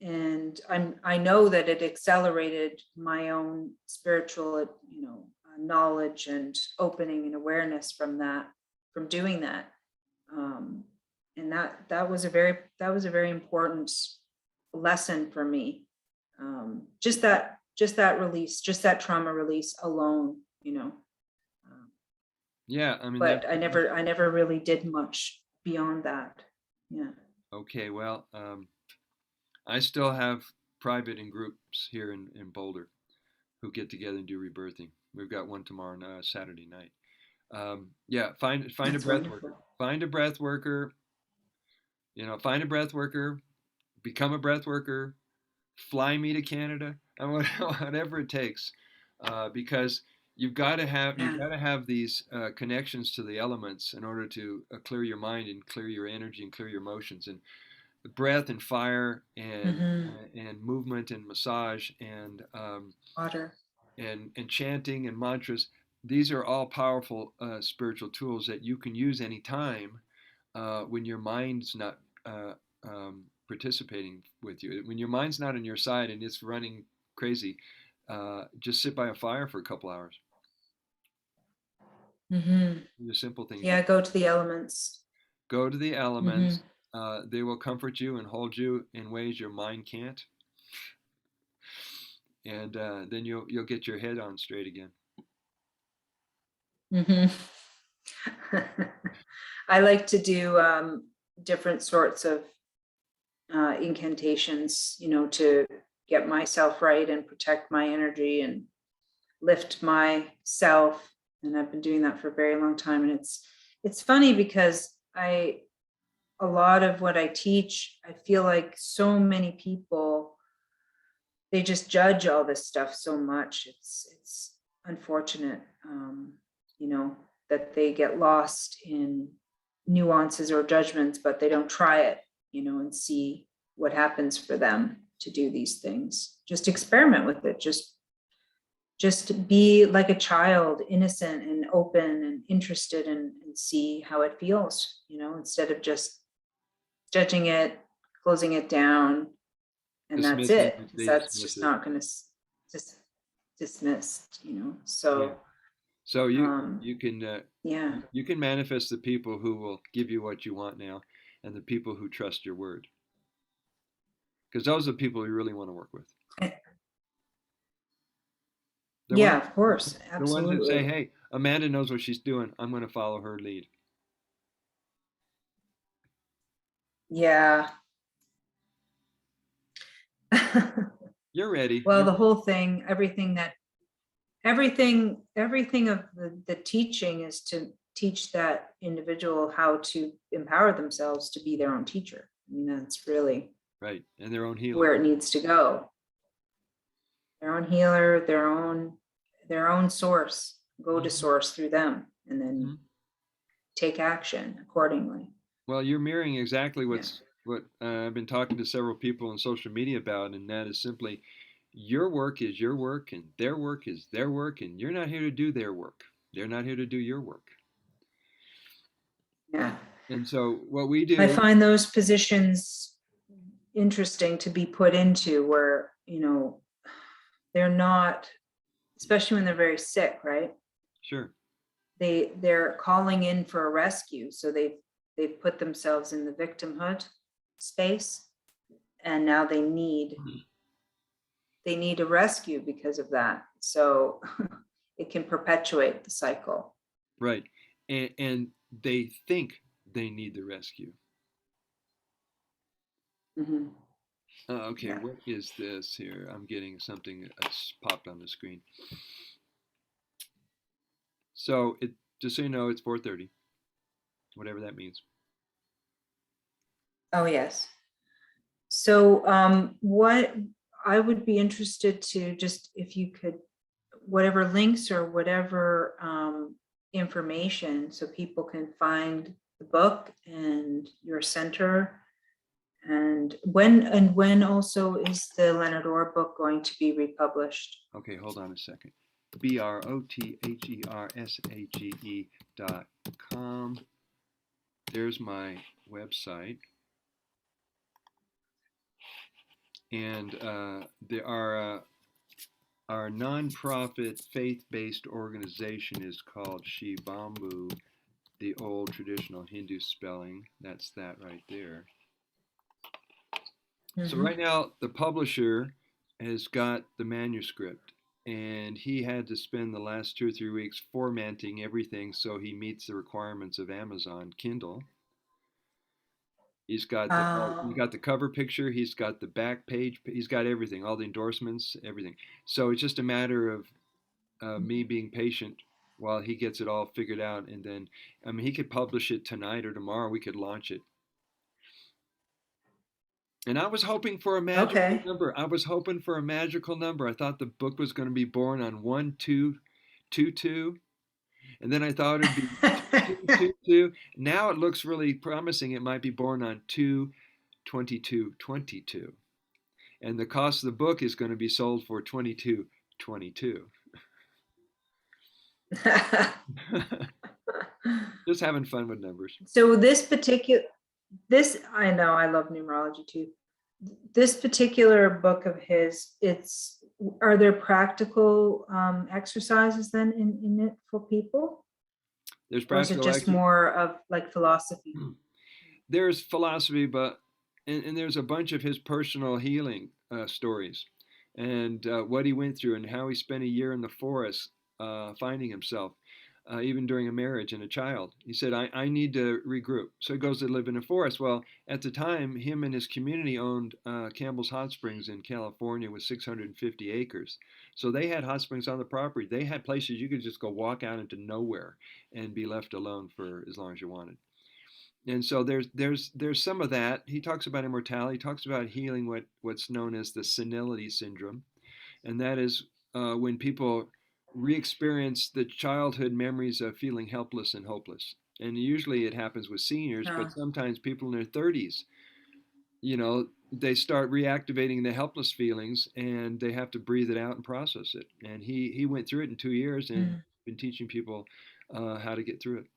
And I know that it accelerated my own spiritual, knowledge and opening and awareness from doing that. And that was a very important lesson for me. Just that release, just that trauma release alone. Yeah, I mean But I never really did much beyond that. Yeah. okay. Well, I still have private and groups here in Boulder who get together and do rebirthing. We've got one tomorrow Saturday night. Yeah, find a That's breath worker. wonderful. Find a breath worker. Find a breath worker. Become a breath worker. Fly me to Canada, and whatever it takes, because you've got to have these connections to the elements in order to clear your mind and clear your energy and clear your emotions. And breath and fire and movement and massage Water. and chanting and mantras. These are all powerful spiritual tools that you can use anytime when your mind's not participating with you. When your mind's not on your side and it's running crazy, just sit by a fire for a couple hours. The simple things. Yeah, go to the elements. Go to the elements. They will comfort you and hold you in ways your mind can't, and then you'll get your head on straight again. I like to do different sorts of incantations, to get myself right and protect my energy and lift myself. And I've been doing that for a very long time. And it's funny because a lot of what I teach, I feel like so many people, they just judge all this stuff so much. It's unfortunate, that they get lost in nuances or judgments, but they don't try it, and see what happens for them to do these things. Just experiment with it. Just be like a child, innocent and open and interested, and see how it feels, instead of just judging it, closing it down, and that's it. That's just not going to just dismissed, so. Yeah. So you can Yeah. you can manifest the people who will give you what you want now, and the people who trust your word, because those are the people you really want to work with. Yeah, of course, The ones that say, absolutely. "Hey, Amanda knows what she's doing. I'm going to follow her lead." Yeah. You're ready. Well, the whole thing, everything of the teaching is to teach that individual how to empower themselves to be their own teacher. I mean, that's really Right, and their own healer. where it needs to go. Their own healer, their own source. Go to source through them, and then take action accordingly. Well, you're mirroring exactly what I've been talking to several people on social media about, and that is simply your work is your work, and their work is their work, and you're not here to do their work. They're not here to do your work. Yeah. And so what we I do, find those positions interesting to be put into where, they're not, especially when they're very sick, right? sure, They're calling in for a rescue. So they've put themselves in the victimhood space, and now they need a rescue because of that. So it can perpetuate the cycle. right. And they think they need the rescue. Mm-hmm. Okay, Yeah. what is this here? I'm getting something that's popped on the screen. So it just so you know, it's 4:30, whatever that means. Oh, yes. So what I would be interested to just, if you could, whatever links or whatever information, so people can find the book and your center, and when also is the Leonard Orr book going to be republished? Okay, hold on a second. BROTHERSAGE.com. There's my website. And our nonprofit faith-based organization is called Shivambu, the old traditional Hindu spelling. That's that right there. So Mm-hmm. right now, the publisher has got the manuscript, and he had to spend the last 2 or 3 weeks formatting everything so he meets the requirements of Amazon Kindle. He's got the cover picture, he's got the back page, he's got everything, all the endorsements, everything. So it's just a matter of me being patient while he gets it all figured out, and then I mean he could publish it tonight or tomorrow. We could launch it. And I was hoping for a magical Okay. number. I was hoping for a magical number. I thought the book was going to be born on 1-2-2-2, and then I thought it'd be 2-2-2-2. Now it looks really promising. It might be born on 2-22-22, and the cost of the book is going to be sold for 22-22. Just having fun with numbers. So I know, I love numerology too. This particular book of his, are there practical exercises then in it for people? There's Or is it practical just exercise. more of like philosophy? There's philosophy, but and there's a bunch of his personal healing stories, and what he went through, and how he spent a year in the forest finding himself, even during a marriage and a child. He said, I need to regroup. So he goes to live in a forest. Well, at the time, him and his community owned Campbell's Hot Springs in California with 650 acres. So they had hot springs on the property. They had places you could just go walk out into nowhere and be left alone for as long as you wanted. And so there's some of that. He talks about immortality. He talks about healing what's known as the senility syndrome, and that is when people re-experience the childhood memories of feeling helpless and hopeless. And usually it happens with seniors, but sometimes people in their 30s, they start reactivating the helpless feelings, and they have to breathe it out and process it. And he went through it in 2 years and been teaching people how to get through it.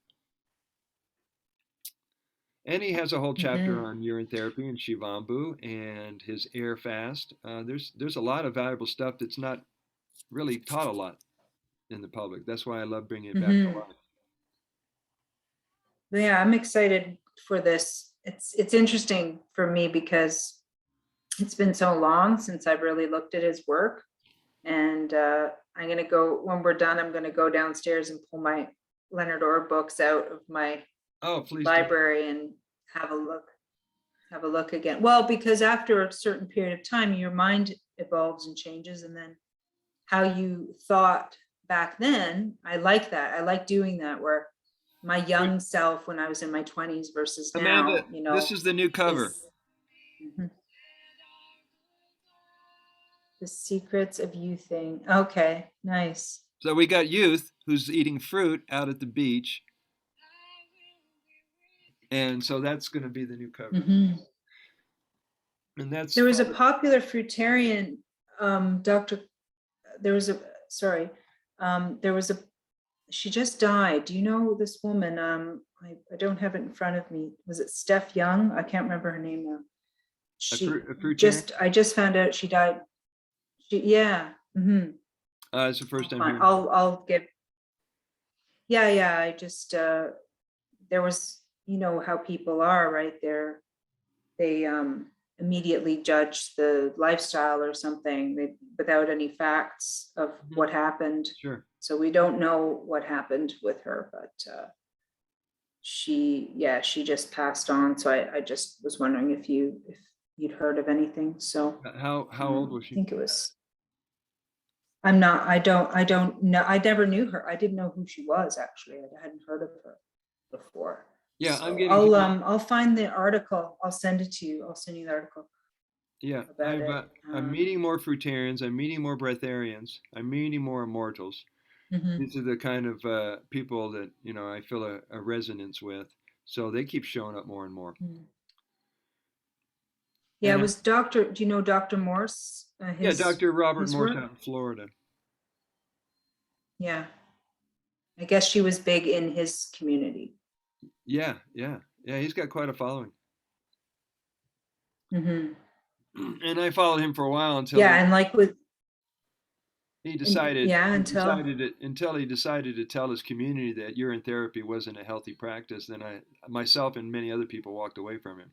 And he has a whole chapter on urine therapy and Shivambu and his air fast. There's a lot of valuable stuff that's not really taught a lot in the public. That's why I love bringing it back to life. Yeah, I'm excited for this. It's interesting for me because it's been so long since I've really looked at his work. And I'm going to go, when we're done, I'm going to go downstairs and pull my Leonard Orr books out of my library and have a look again. Well, because after a certain period of time, your mind evolves and changes, and then how you thought back then, I like that. I like doing that, where my young self when I was in my 20s versus Amanda, now, this is the new cover. The secrets of youthing. Okay, nice. So we got Youth, who's eating fruit out at the beach. And so that's going to be the new cover. And there was a popular fruitarian, she just died. Do you know this woman? I don't have it in front of me. Was it Steph Young? I can't remember her name now. I just found out she died. Yeah. Mm-hmm. It's the first time Fine. hearing. I'll get. Yeah. I just there was, you know how people are, right? They immediately judge the lifestyle or something without any facts of what happened. Sure. So we don't know what happened with her, but she just passed on. So I just was wondering if you'd heard of anything. So How old was I she? think it was. I don't know. I never knew her. I didn't know who she was, actually. I hadn't heard of her before. Yeah, I'm So getting to know. I'll find the article. I'll send it to you. I'll send you the article Yeah, about it. I'm meeting more fruitarians. I'm meeting more breatharians. I'm meeting more immortals. Mhm. These are the kind of people that, you know, I feel a resonance with. So they keep showing up more and more. Yeah, And it was Dr. Do you know Dr. Morse? yeah, Dr. Robert his Morse work? out in Florida. Yeah. I guess she was big in his community. Yeah. He's got quite a following. Mm-hmm. And I followed him for a while until Yeah, and like with he decided until until he decided to tell his community that urine therapy wasn't a healthy practice. Then myself and many other people walked away from him.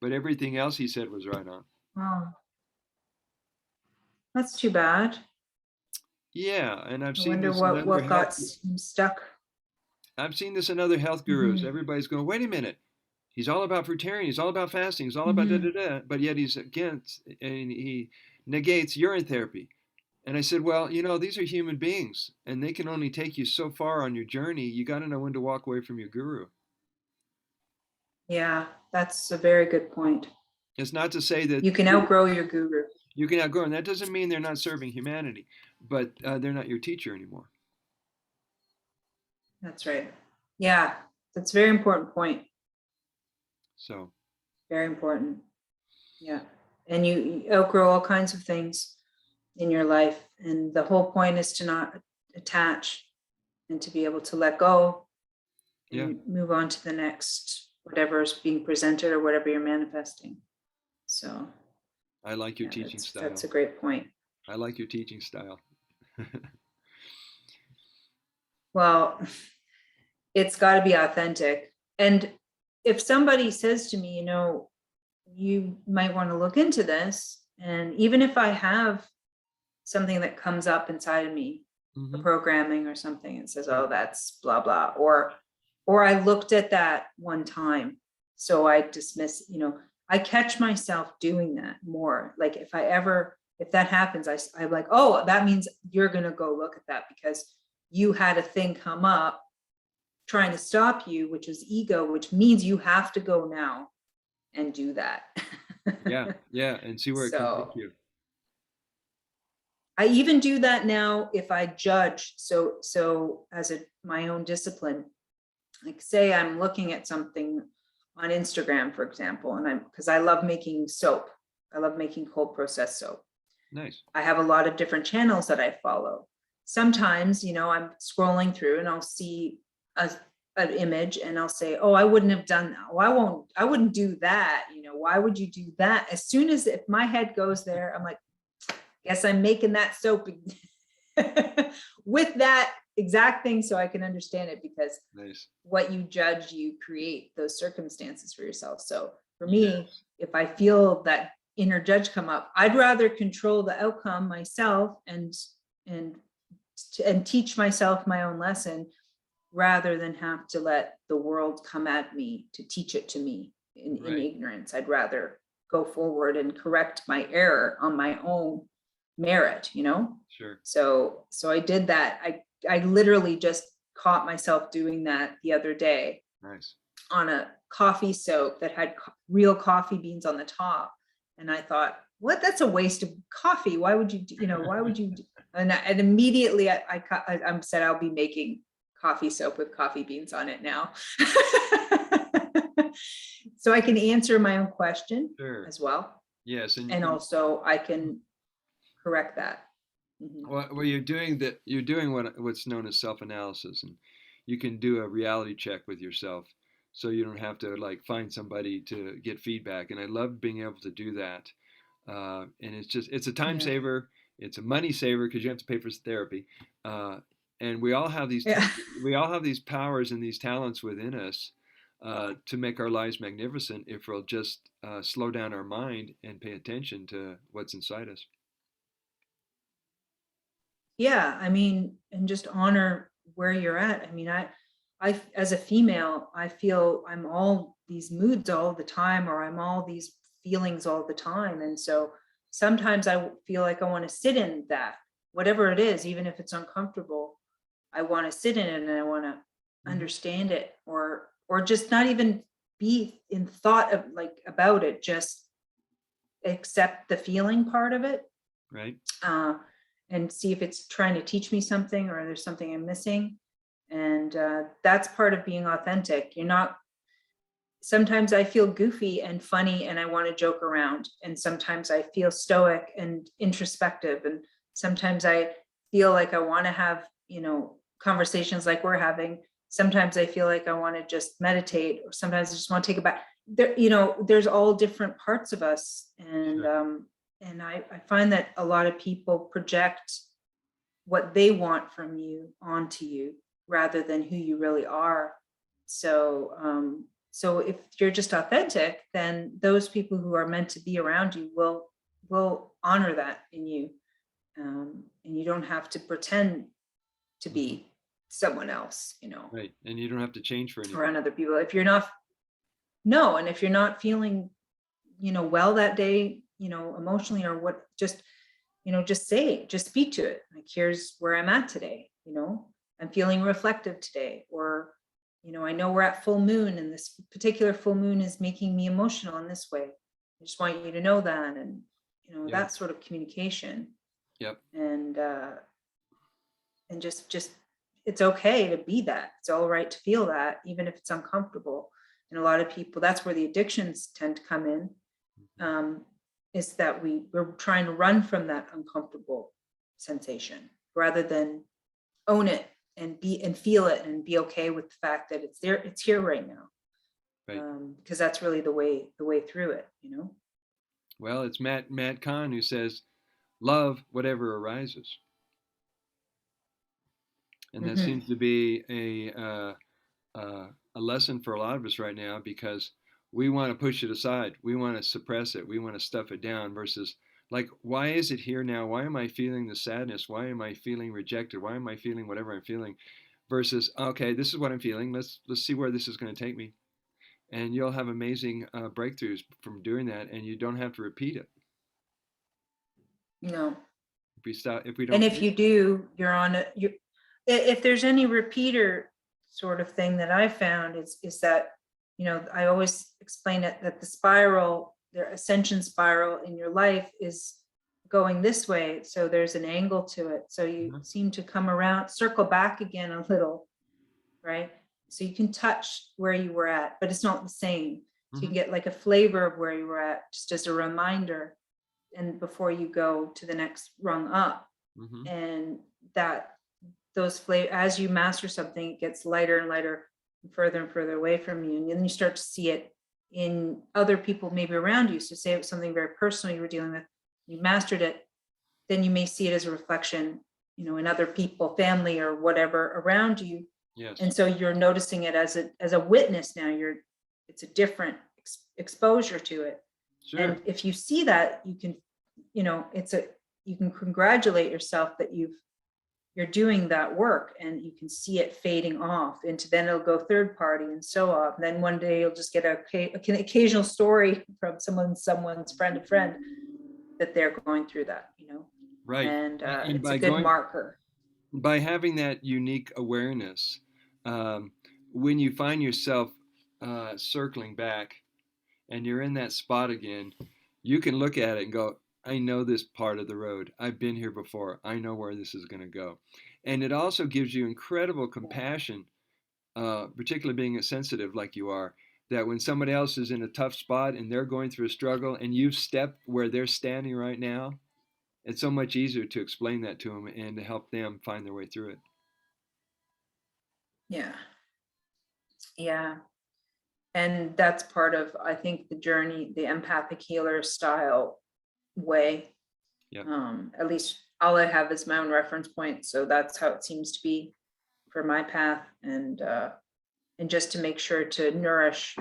But everything else he said was right on. oh, that's too bad. Yeah, and I've I seen wonder this in other what health. got him stuck. I've seen this in other health gurus. Mm-hmm. Everybody's going, wait a minute. He's all about fruitarian. He's all about fasting. He's all about da Mm-hmm. da da. But yet he's against and he negates urine therapy. And I said, well, you know, these are human beings, and they can only take you so far on your journey. You got to know when to walk away from your guru. Yeah, that's a very good point. It's not to say that You can outgrow your guru. you can outgrow, and that doesn't mean they're not serving humanity, but they're not your teacher anymore. That's right. Yeah, that's a very important point. So Very important. Yeah. And you outgrow all kinds of things in your life. And the whole point is to not attach and to be able to let go and move on to the next, whatever is being presented or whatever you're manifesting. So I like your teaching style. That's a great point. I like your teaching style. Well, it's got to be authentic. And if somebody says to me, you know, you might want to look into this, and even if I have something that comes up inside of me, Mm-hmm. programming or something, and says, oh, that's blah, blah, or I looked at that one time, so I dismiss, you know, I catch myself doing that more. Like if that happens, I'm like, oh, that means you're going to go look at that because you had a thing come up trying to stop you, which is ego, which means you have to go now and do that. yeah, and see where it can take you. I even do that now if I judge. So as my own discipline, like say I'm looking at something on Instagram, for example, and because I love making soap. I love making cold processed soap. Nice. I have a lot of different channels that I follow. Sometimes, you know, I'm scrolling through and I'll see an image and I'll say, oh, I wouldn't have done that. Oh, I wouldn't do that. You know, why would you do that? As soon as if my head goes there, I'm like, guess I'm making that soap with that exact thing so I can understand it, because what you judge, you create those circumstances for yourself. So for me, if I feel that inner judge come up, I'd rather control the outcome myself and teach myself my own lesson rather than have to let the world come at me to teach it to me in ignorance. I'd rather go forward and correct my error on my own merit, you know? Sure. So I did that. I literally just caught myself doing that the other day. Nice. On a coffee soap that had real coffee beans on the top. And I thought, what? That's a waste of coffee. Why would you, why would you? And immediately I said, I'll be making coffee soap with coffee beans on it now. So I can answer my own question as well. Yes. And also I can correct that. Mm-hmm. Well, you're doing what's known as self-analysis, and you can do a reality check with yourself, so you don't have to like find somebody to get feedback. And I love being able to do that. And it's a time Yeah. saver, it's a money saver because you have to pay for therapy. Uh, and Yeah. we all have these powers and these talents within us to make our lives magnificent if we'll just slow down our mind and pay attention to what's inside us. Yeah, I mean, and just honor where you're at. I mean, as a female, I feel I'm all these moods all the time, or I'm all these feelings all the time. And so sometimes I feel like I want to sit in that, whatever it is, even if it's uncomfortable, I want to sit in it and I want to Hmm. understand it, or just not even be in thought of like about it, just accept the feeling part of it, Right? uh, and see if it's trying to teach me something or there's something I'm missing. And that's part of being authentic. You're not, sometimes I feel goofy and funny and I want to joke around. And sometimes I feel stoic and introspective. And sometimes I feel like I want to have, conversations like we're having. Sometimes I feel like I want to just meditate, or sometimes I just want to take a bath. There's all different parts of us. Sure. And I find that a lot of people project what they want from you onto you rather than who you really are. So if you're just authentic, then those people who are meant to be around you will honor that in you, and you don't have to pretend to Hmm. be someone else, Right. And you don't have to change for around anybody. other people. If you're not, no, and if you're not feeling, well that day, emotionally or what, just say it, just speak to it. Like, here's where I'm at today. I'm feeling reflective today, or, I know we're at full moon and this particular full moon is making me emotional in this way. I just want you to know that. And, Yeah. that sort of communication, Yep. and, just, it's okay to be that. It's all right to feel that, even if it's uncomfortable. And a lot of people, that's where the addictions tend to come in, Hmm. um, is that we're trying to run from that uncomfortable sensation rather than own it and feel it and be okay with the fact that it's there, it's here right now. Right. Because that's really the way through it. Well, it's Matt Kahn who says, "Love whatever arises," and that Hmm. seems to be a lesson for a lot of us right now because we want to push it aside, we want to suppress it, we want to stuff it down. Versus, like, why is it here now? Why am I feeling the sadness? Why am I feeling rejected? Why am I feeling whatever I'm feeling? Versus, okay, this is what I'm feeling. Let's see where this is going to take me, and you'll have amazing breakthroughs from doing that, and you don't have to repeat it No. if we And don't. if you do, you're on a you if there's any repeater sort of thing that I found, is that, I always explain it that the ascension spiral in your life is going this way. So there's an angle to it. So you Mhm. seem to come around, circle back again a little, right? So you can touch where you were at, but it's not the same. So you can Mhm. get like a flavor of where you were at, just as a reminder, and before you go to the next rung up. Mhm. And that those flavor, as you master something, it gets lighter and lighter and further away from you, and then you start to see it in other people maybe around you. So say it was something very personal you were dealing with, you mastered it, then you may see it as a reflection, in other people, family or whatever around you. Yes. And so you're noticing it as a witness now. It's a different exposure to it. Sure. And if you see that, you can, you can congratulate yourself that you're doing that work, and you can see it fading off into, then it'll go third party and so on. And then one day you'll just get an occasional story from someone's friend that they're going through that. Right. And And it's a good marker. by having that unique awareness, um, when you find yourself circling back and you're in that spot again, you can look at it and go, I know this part of the road. I've been here before. I know where this is going to go. And it also gives you incredible compassion, particularly being a sensitive like you are, that when somebody else is in a tough spot and they're going through a struggle and you've stepped where they're standing right now, it's so much easier to explain that to them and to help them find their way through it. Yeah. Yeah. And that's part of, I think, the journey, the empathic healer style way. Yep. At least all I have is my own reference point. So that's how it seems to be for my path. And just to make sure to nourish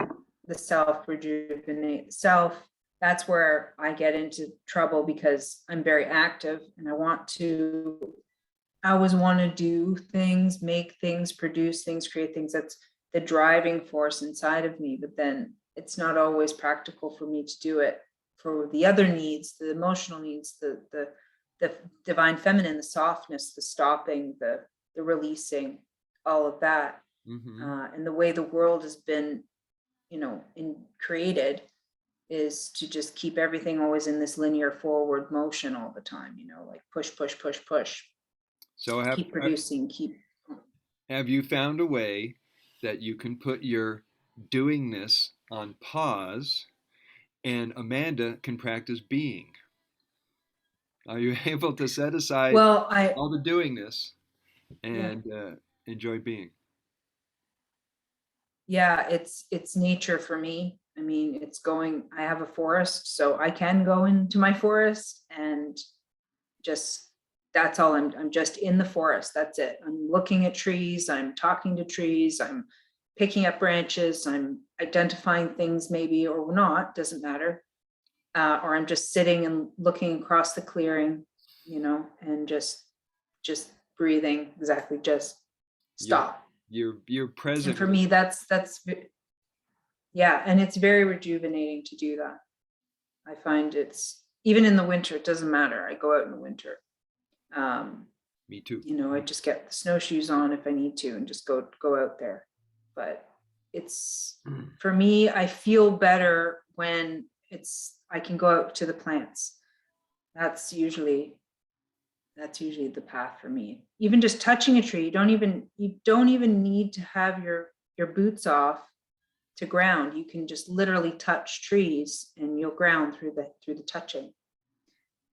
the self, rejuvenate the self. That's where I get into trouble, because I'm very active and I always want to do things, make things, produce things, create things. That's the driving force inside of me. But then it's not always practical for me to do it for the other needs, the emotional needs, the divine feminine, the softness, the stopping, the releasing, all of that. And the way the world has been, created is to just keep everything always in this linear forward motion all the time, like push, push, push, push, So keep producing, have you found a way that you can put your doingness on pause and Amanda can practice being? Are you able to set aside well, all the doingness yeah, and enjoy being? yeah, it's nature for me. I mean, I have a forest, so I can go into my forest and just, that's all. I'm just in the forest. That's it. I'm looking at trees. I'm talking to trees. I'm picking up branches. I'm identifying things maybe or not, doesn't matter. Or I'm just sitting and looking across the clearing, and just breathing, exactly, just You're stop. you're And present for with me, yeah, and it's very rejuvenating to do that. I find it's, even in the winter, it doesn't matter. I go out in the winter. me too. I just get the snowshoes on if I need to and just go out there. But it's, for me, I feel better when I can go out to the plants. That's usually the path for me. Even just touching a tree, you don't even need to have your boots off to ground. You can just literally touch trees and you'll ground through the touching.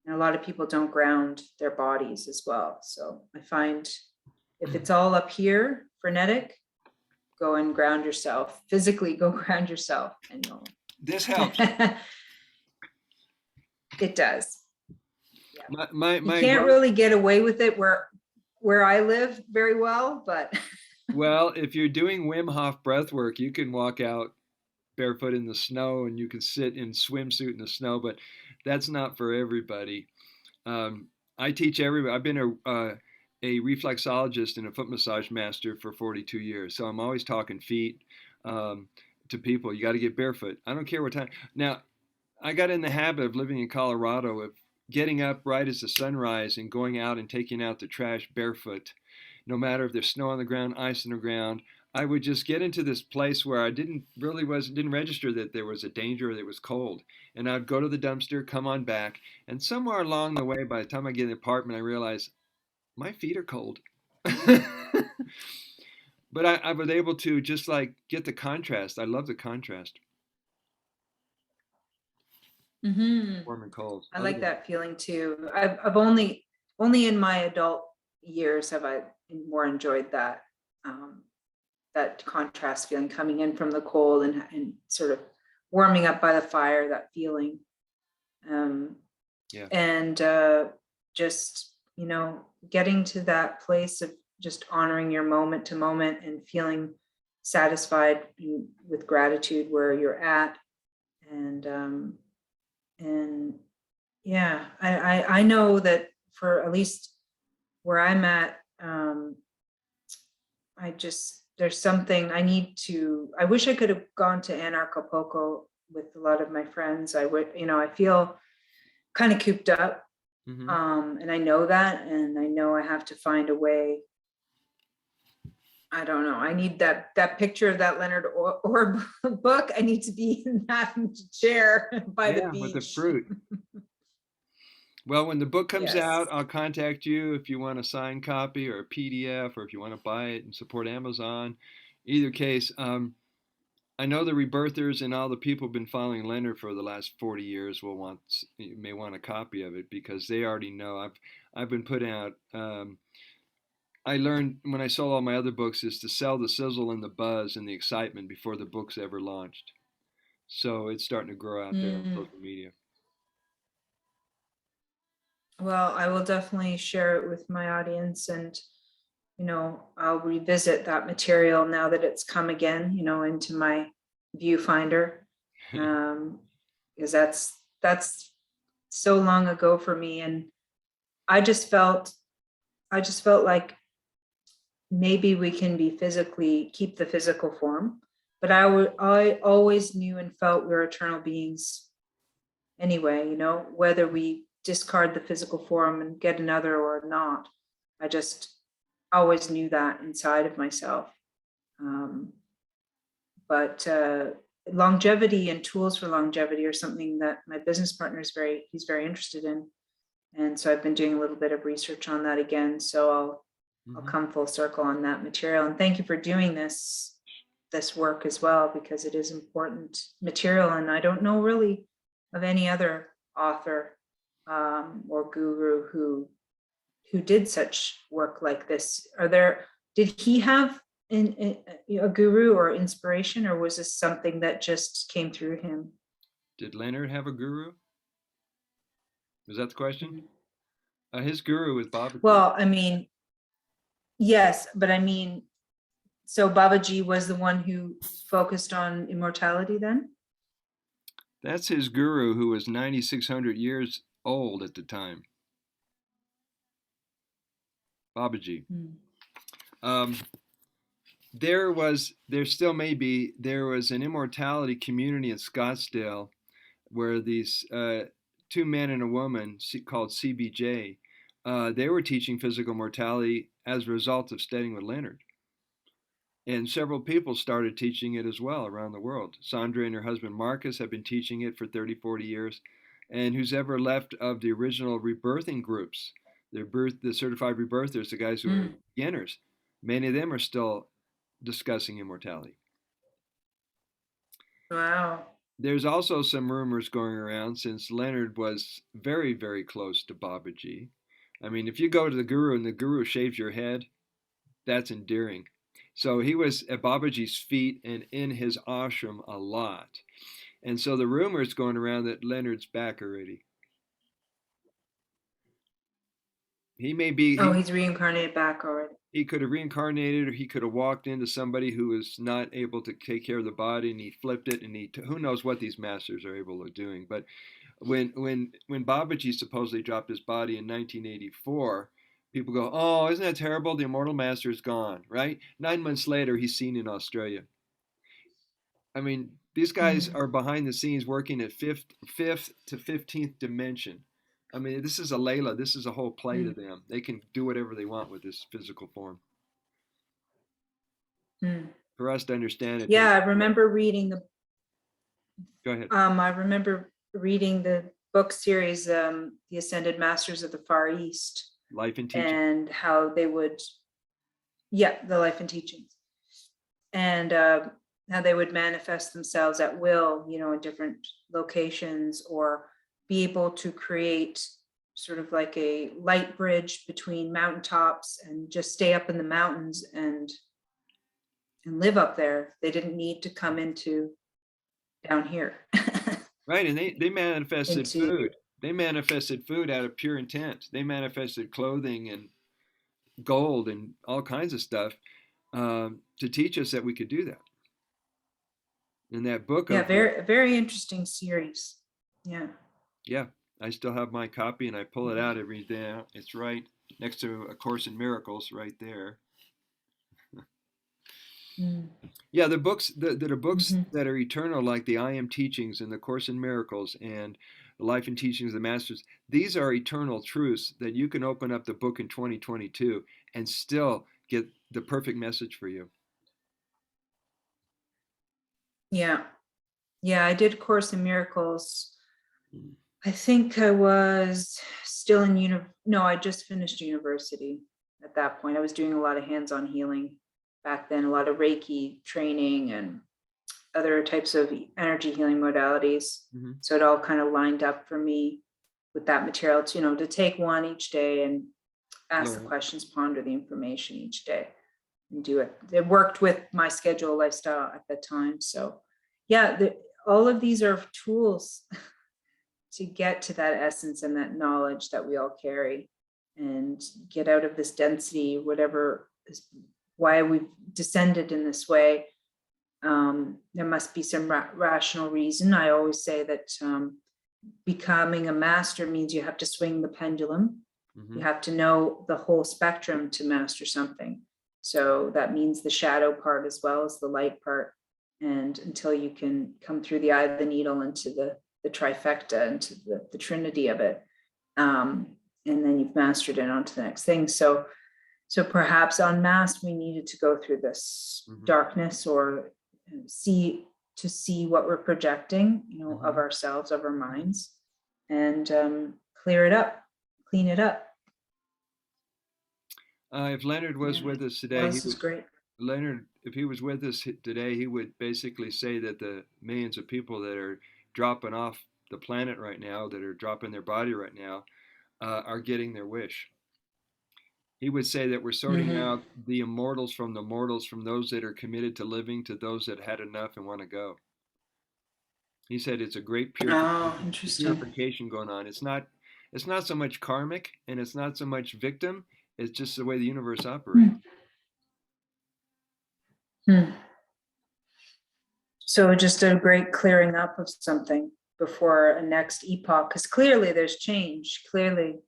And a lot of people don't ground their bodies as well. So I find if it's all up here, frenetic, go and ground yourself. Physically go ground yourself and you'll. This helps. It does. Yeah. You can't really get away with it where I live very well, but. Well, if you're doing Wim Hof breath work, you can walk out barefoot in the snow and you can sit in swimsuit in the snow, but that's not for everybody. I teach everybody. I've been a reflexologist and a foot massage master for 42 years, so I'm always talking feet to people. You got to get barefoot. I don't care what time. Now, I got in the habit of living in Colorado of getting up right as the sunrise and going out and taking out the trash barefoot, no matter if there's snow on the ground, ice on the ground. I would just get into this place where I didn't register that there was a danger or that it was cold. And I'd go to the dumpster, come on back, and somewhere along the way, by the time I get in the apartment, I realized my feet are cold. But I was able to just like get the contrast. I love the contrast. Mm-hmm. Warm and cold. I like that feeling too. I've only in my adult years have I more enjoyed that, that contrast feeling, coming in from the cold and sort of warming up by the fire, that feeling. Yeah. And just, getting to that place of just honoring your moment to moment and feeling satisfied with gratitude where you're at. And yeah, I know that for at least where I'm at, there's something I wish I could have gone to Anarchapulco with a lot of my friends. I feel kind of cooped up. Mm-hmm. And I know that, and I know I have to find a way. I don't know. I need that picture of that Leonard Orb book. I need to be in that chair by the beach. With the fruit. Well, when the book comes Yes. out, I'll contact you if you want a signed copy or a PDF, or if you want to buy it and support Amazon. Either case, I know the rebirthers and all the people who've been following Leonard for the last 40 years may want a copy of it because they already know. I've been putting out I learned when I sold all my other books is to sell the sizzle and the buzz and the excitement before the book's ever launched. So it's starting to grow out there on Mm. social media. Well, I will definitely share it with my audience, and I'll revisit that material now that it's come again, into my viewfinder, because that's so long ago for me, and I just felt like maybe we can keep the physical form, but I always knew and felt we're eternal beings anyway, whether we discard the physical form and get another or not. I just always knew that inside of myself. But longevity and tools for longevity are something that my business partner he's very interested in. And so I've been doing a little bit of research on that again. So I'll come full circle on that material. And thank you for doing this work as well, because it is important material. And I don't know really of any other author or guru who did such work like this. Did he have a guru or inspiration, or was this something that just came through him? Did Leonard have a guru? Was that the question? His guru was Babaji. Well, I mean, yes, but I mean, so Babaji was the one who focused on immortality then? That's his guru, who was 9,600 years old at the time. Babaji. There still may be, there was an immortality community in Scottsdale where these two men and a woman called CBJ, they were teaching physical mortality as a result of studying with Leonard. And several people started teaching it as well around the world. Sandra and her husband Marcus have been teaching it for 30, 40 years. And who's ever left of the original rebirthing groups, the certified rebirthers, the guys who are beginners, many of them are still discussing immortality. Wow. There's also some rumors going around, since Leonard was very, very close to Babaji. I mean, if you go to the guru and the guru shaves your head, that's endearing. So he was at Babaji's feet and in his ashram a lot. And so the rumors going around that Leonard's back already. He may be. He's reincarnated back already. He could have reincarnated, or he could have walked into somebody who was not able to take care of the body, and he flipped it, and who knows what these masters are able of doing. But when Babaji supposedly dropped his body in 1984, people go, "Oh, isn't that terrible? The immortal master is gone." Right? 9 months later, he's seen in Australia. I mean, these guys are behind the scenes working at fifth to 15th dimension. I mean, this is a Layla. This is a whole play to them. They can do whatever they want with this physical form. For us to understand it. Yeah, I remember reading the. Go ahead. I remember reading the book series, The Ascended Masters of the Far East. Life and Teaching. And how they would, the Life and Teachings. And how they would manifest themselves at will, in different locations, or be able to create sort of like a light bridge between mountaintops and just stay up in the mountains and live up there. They didn't need to come into down here. Right, and they manifested food. They manifested food out of pure intent. They manifested clothing and gold and all kinds of stuff to teach us that we could do that. In that book. Very, very interesting series. Yeah. Yeah, I still have my copy, and I pull it out every day. It's right next to A Course in Miracles, right there. Yeah, the books that are books that are eternal, like the I Am Teachings and the Course in Miracles and the Life and Teachings of the Masters. These are eternal truths that you can open up the book in 2022 and still get the perfect message for you. Yeah, I did Course in Miracles. I think I was still in I just finished university at that point. I was doing a lot of hands-on healing back then, a lot of Reiki training and other types of energy healing modalities. So it all kind of lined up for me with that material to take one each day. And ask the Laura. questions, ponder the information each day, and do it. It worked with my schedule lifestyle at the time. So yeah, all of these are tools to get to that essence and that knowledge that we all carry, and get out of this density, whatever is why we've descended in this way. There must be some rational reason. I always say that becoming a master means you have to swing the pendulum. Mm-hmm. You have to know the whole spectrum to master something. So that means the shadow part as well as the light part. And until you can come through the eye of the needle into the trifecta, into the trinity of it, and then you've mastered it onto the next thing. So perhaps en masse, we needed to go through this darkness, or see what we're projecting, of ourselves, of our minds, and clear it up, clean it up. If Leonard was with us today, This is great. Leonard, if he was with us today, he would basically say that the millions of people that are dropping off the planet right now, that are dropping their body right now, are getting their wish. He would say that we're sorting out the immortals from the mortals, from those that are committed to living to those that had enough and want to go. He said it's a great purification going on. It's not so much karmic, and it's not so much victim. It's just the way the universe operates. So just a great clearing up of something before a next epoch, because clearly there's change. Clearly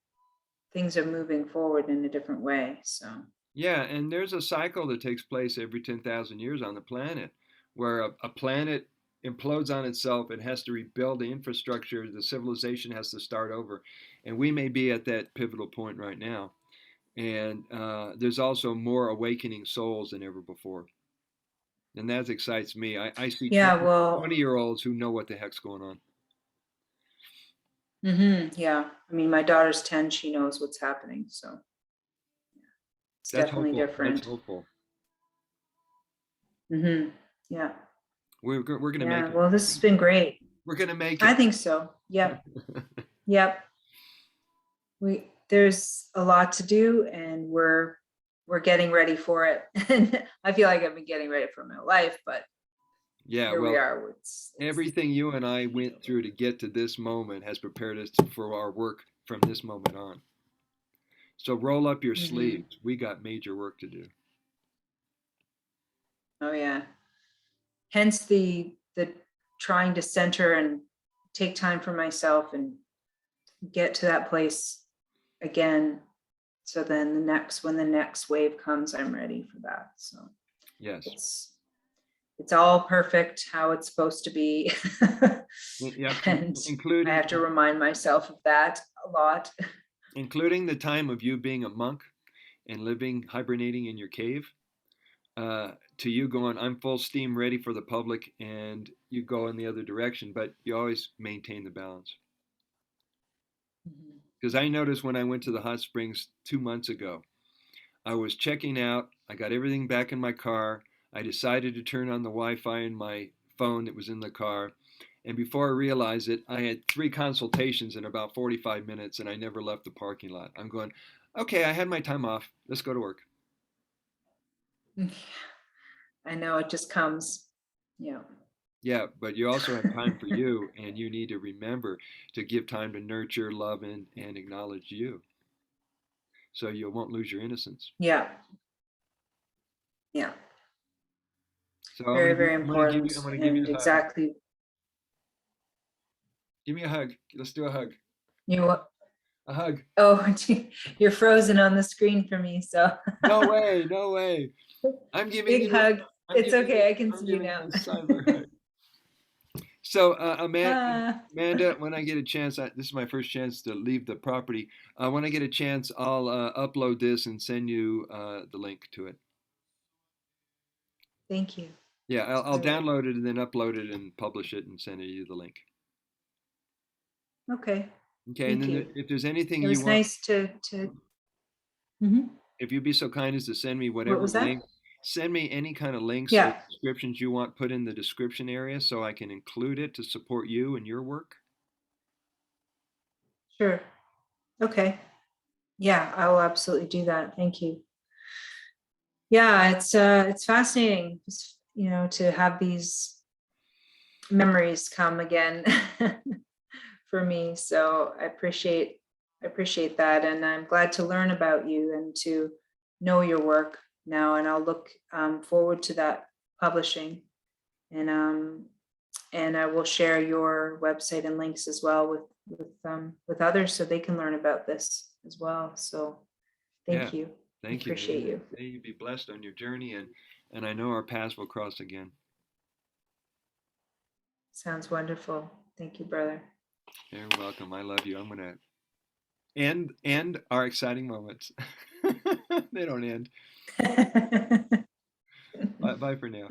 things are moving forward in a different way. So yeah, and there's a cycle that takes place every 10,000 years on the planet, where a planet implodes on itself. It has to rebuild the infrastructure. The civilization has to start over, and we may be at that pivotal point right now. And there's also more awakening souls than ever before, and that excites me. I see 20-year-olds who know what the heck's going on. Yeah, I mean, my daughter's 10. She knows what's happening, so it's definitely different. That's hopeful. Yeah, we're gonna make it. Well, this has been great. We're gonna make it. I think so. Yep. Yep. There's a lot to do, and we're getting ready for it. And I feel like I've been getting ready for my life, but here we are. Everything you and I went through to get to this moment has prepared us for our work from this moment on. So roll up your sleeves. We got major work to do. Oh yeah. Hence the trying to center and take time for myself and get to that place again. So then when the next wave comes, I'm ready for that. So yes, it's all perfect how it's supposed to be. And including, I have to remind myself of that a lot. Including the time of you being a monk and hibernating in your cave, to you going, I'm full steam ready for the public, and you go in the other direction, but you always maintain the balance. Because I noticed when I went to the hot springs 2 months ago, I was checking out, I got everything back in my car, I decided to turn on the Wi-Fi in my phone that was in the car, and before I realized it, I had 3 consultations in about 45 minutes, and I never left the parking lot. I'm going, okay, I had my time off, let's go to work. I know, it just comes. Yeah, but you also have time for you, and you need to remember to give time to nurture, love, and acknowledge you, so you won't lose your innocence. Yeah. So very, very important. I'm gonna give you exactly. Give me a hug. Let's do a hug. You what? A hug. Oh, you're frozen on the screen for me, so. No way. I'm giving big hug. It's okay, I can see you now. So, Amanda, when I get a chance, this is my first chance to leave the property. When I get a chance, I'll upload this and send you the link to it. Thank you. Yeah, I'll download it and then upload it and publish it and send you the link. Okay. Okay, and then if there's anything you want. It was nice to. If you'd be so kind as to send me whatever link. Send me any kind of links or descriptions you want put in the description area so I can include it to support you and your work. Sure. Okay. Yeah, I will absolutely do that. Thank you. Yeah, it's fascinating, to have these memories come again for me. So I appreciate that, and I'm glad to learn about you and to know your work now. And I'll look forward to that publishing, and I will share your website and links as well with others so they can learn about this as well. So Yeah, thank you. I thank you. appreciate you. May you be blessed on your journey, and I know our paths will cross again. Sounds wonderful. Thank you, brother. You're welcome. I love you. I'm gonna end our exciting moments. They don't end. Bye for now.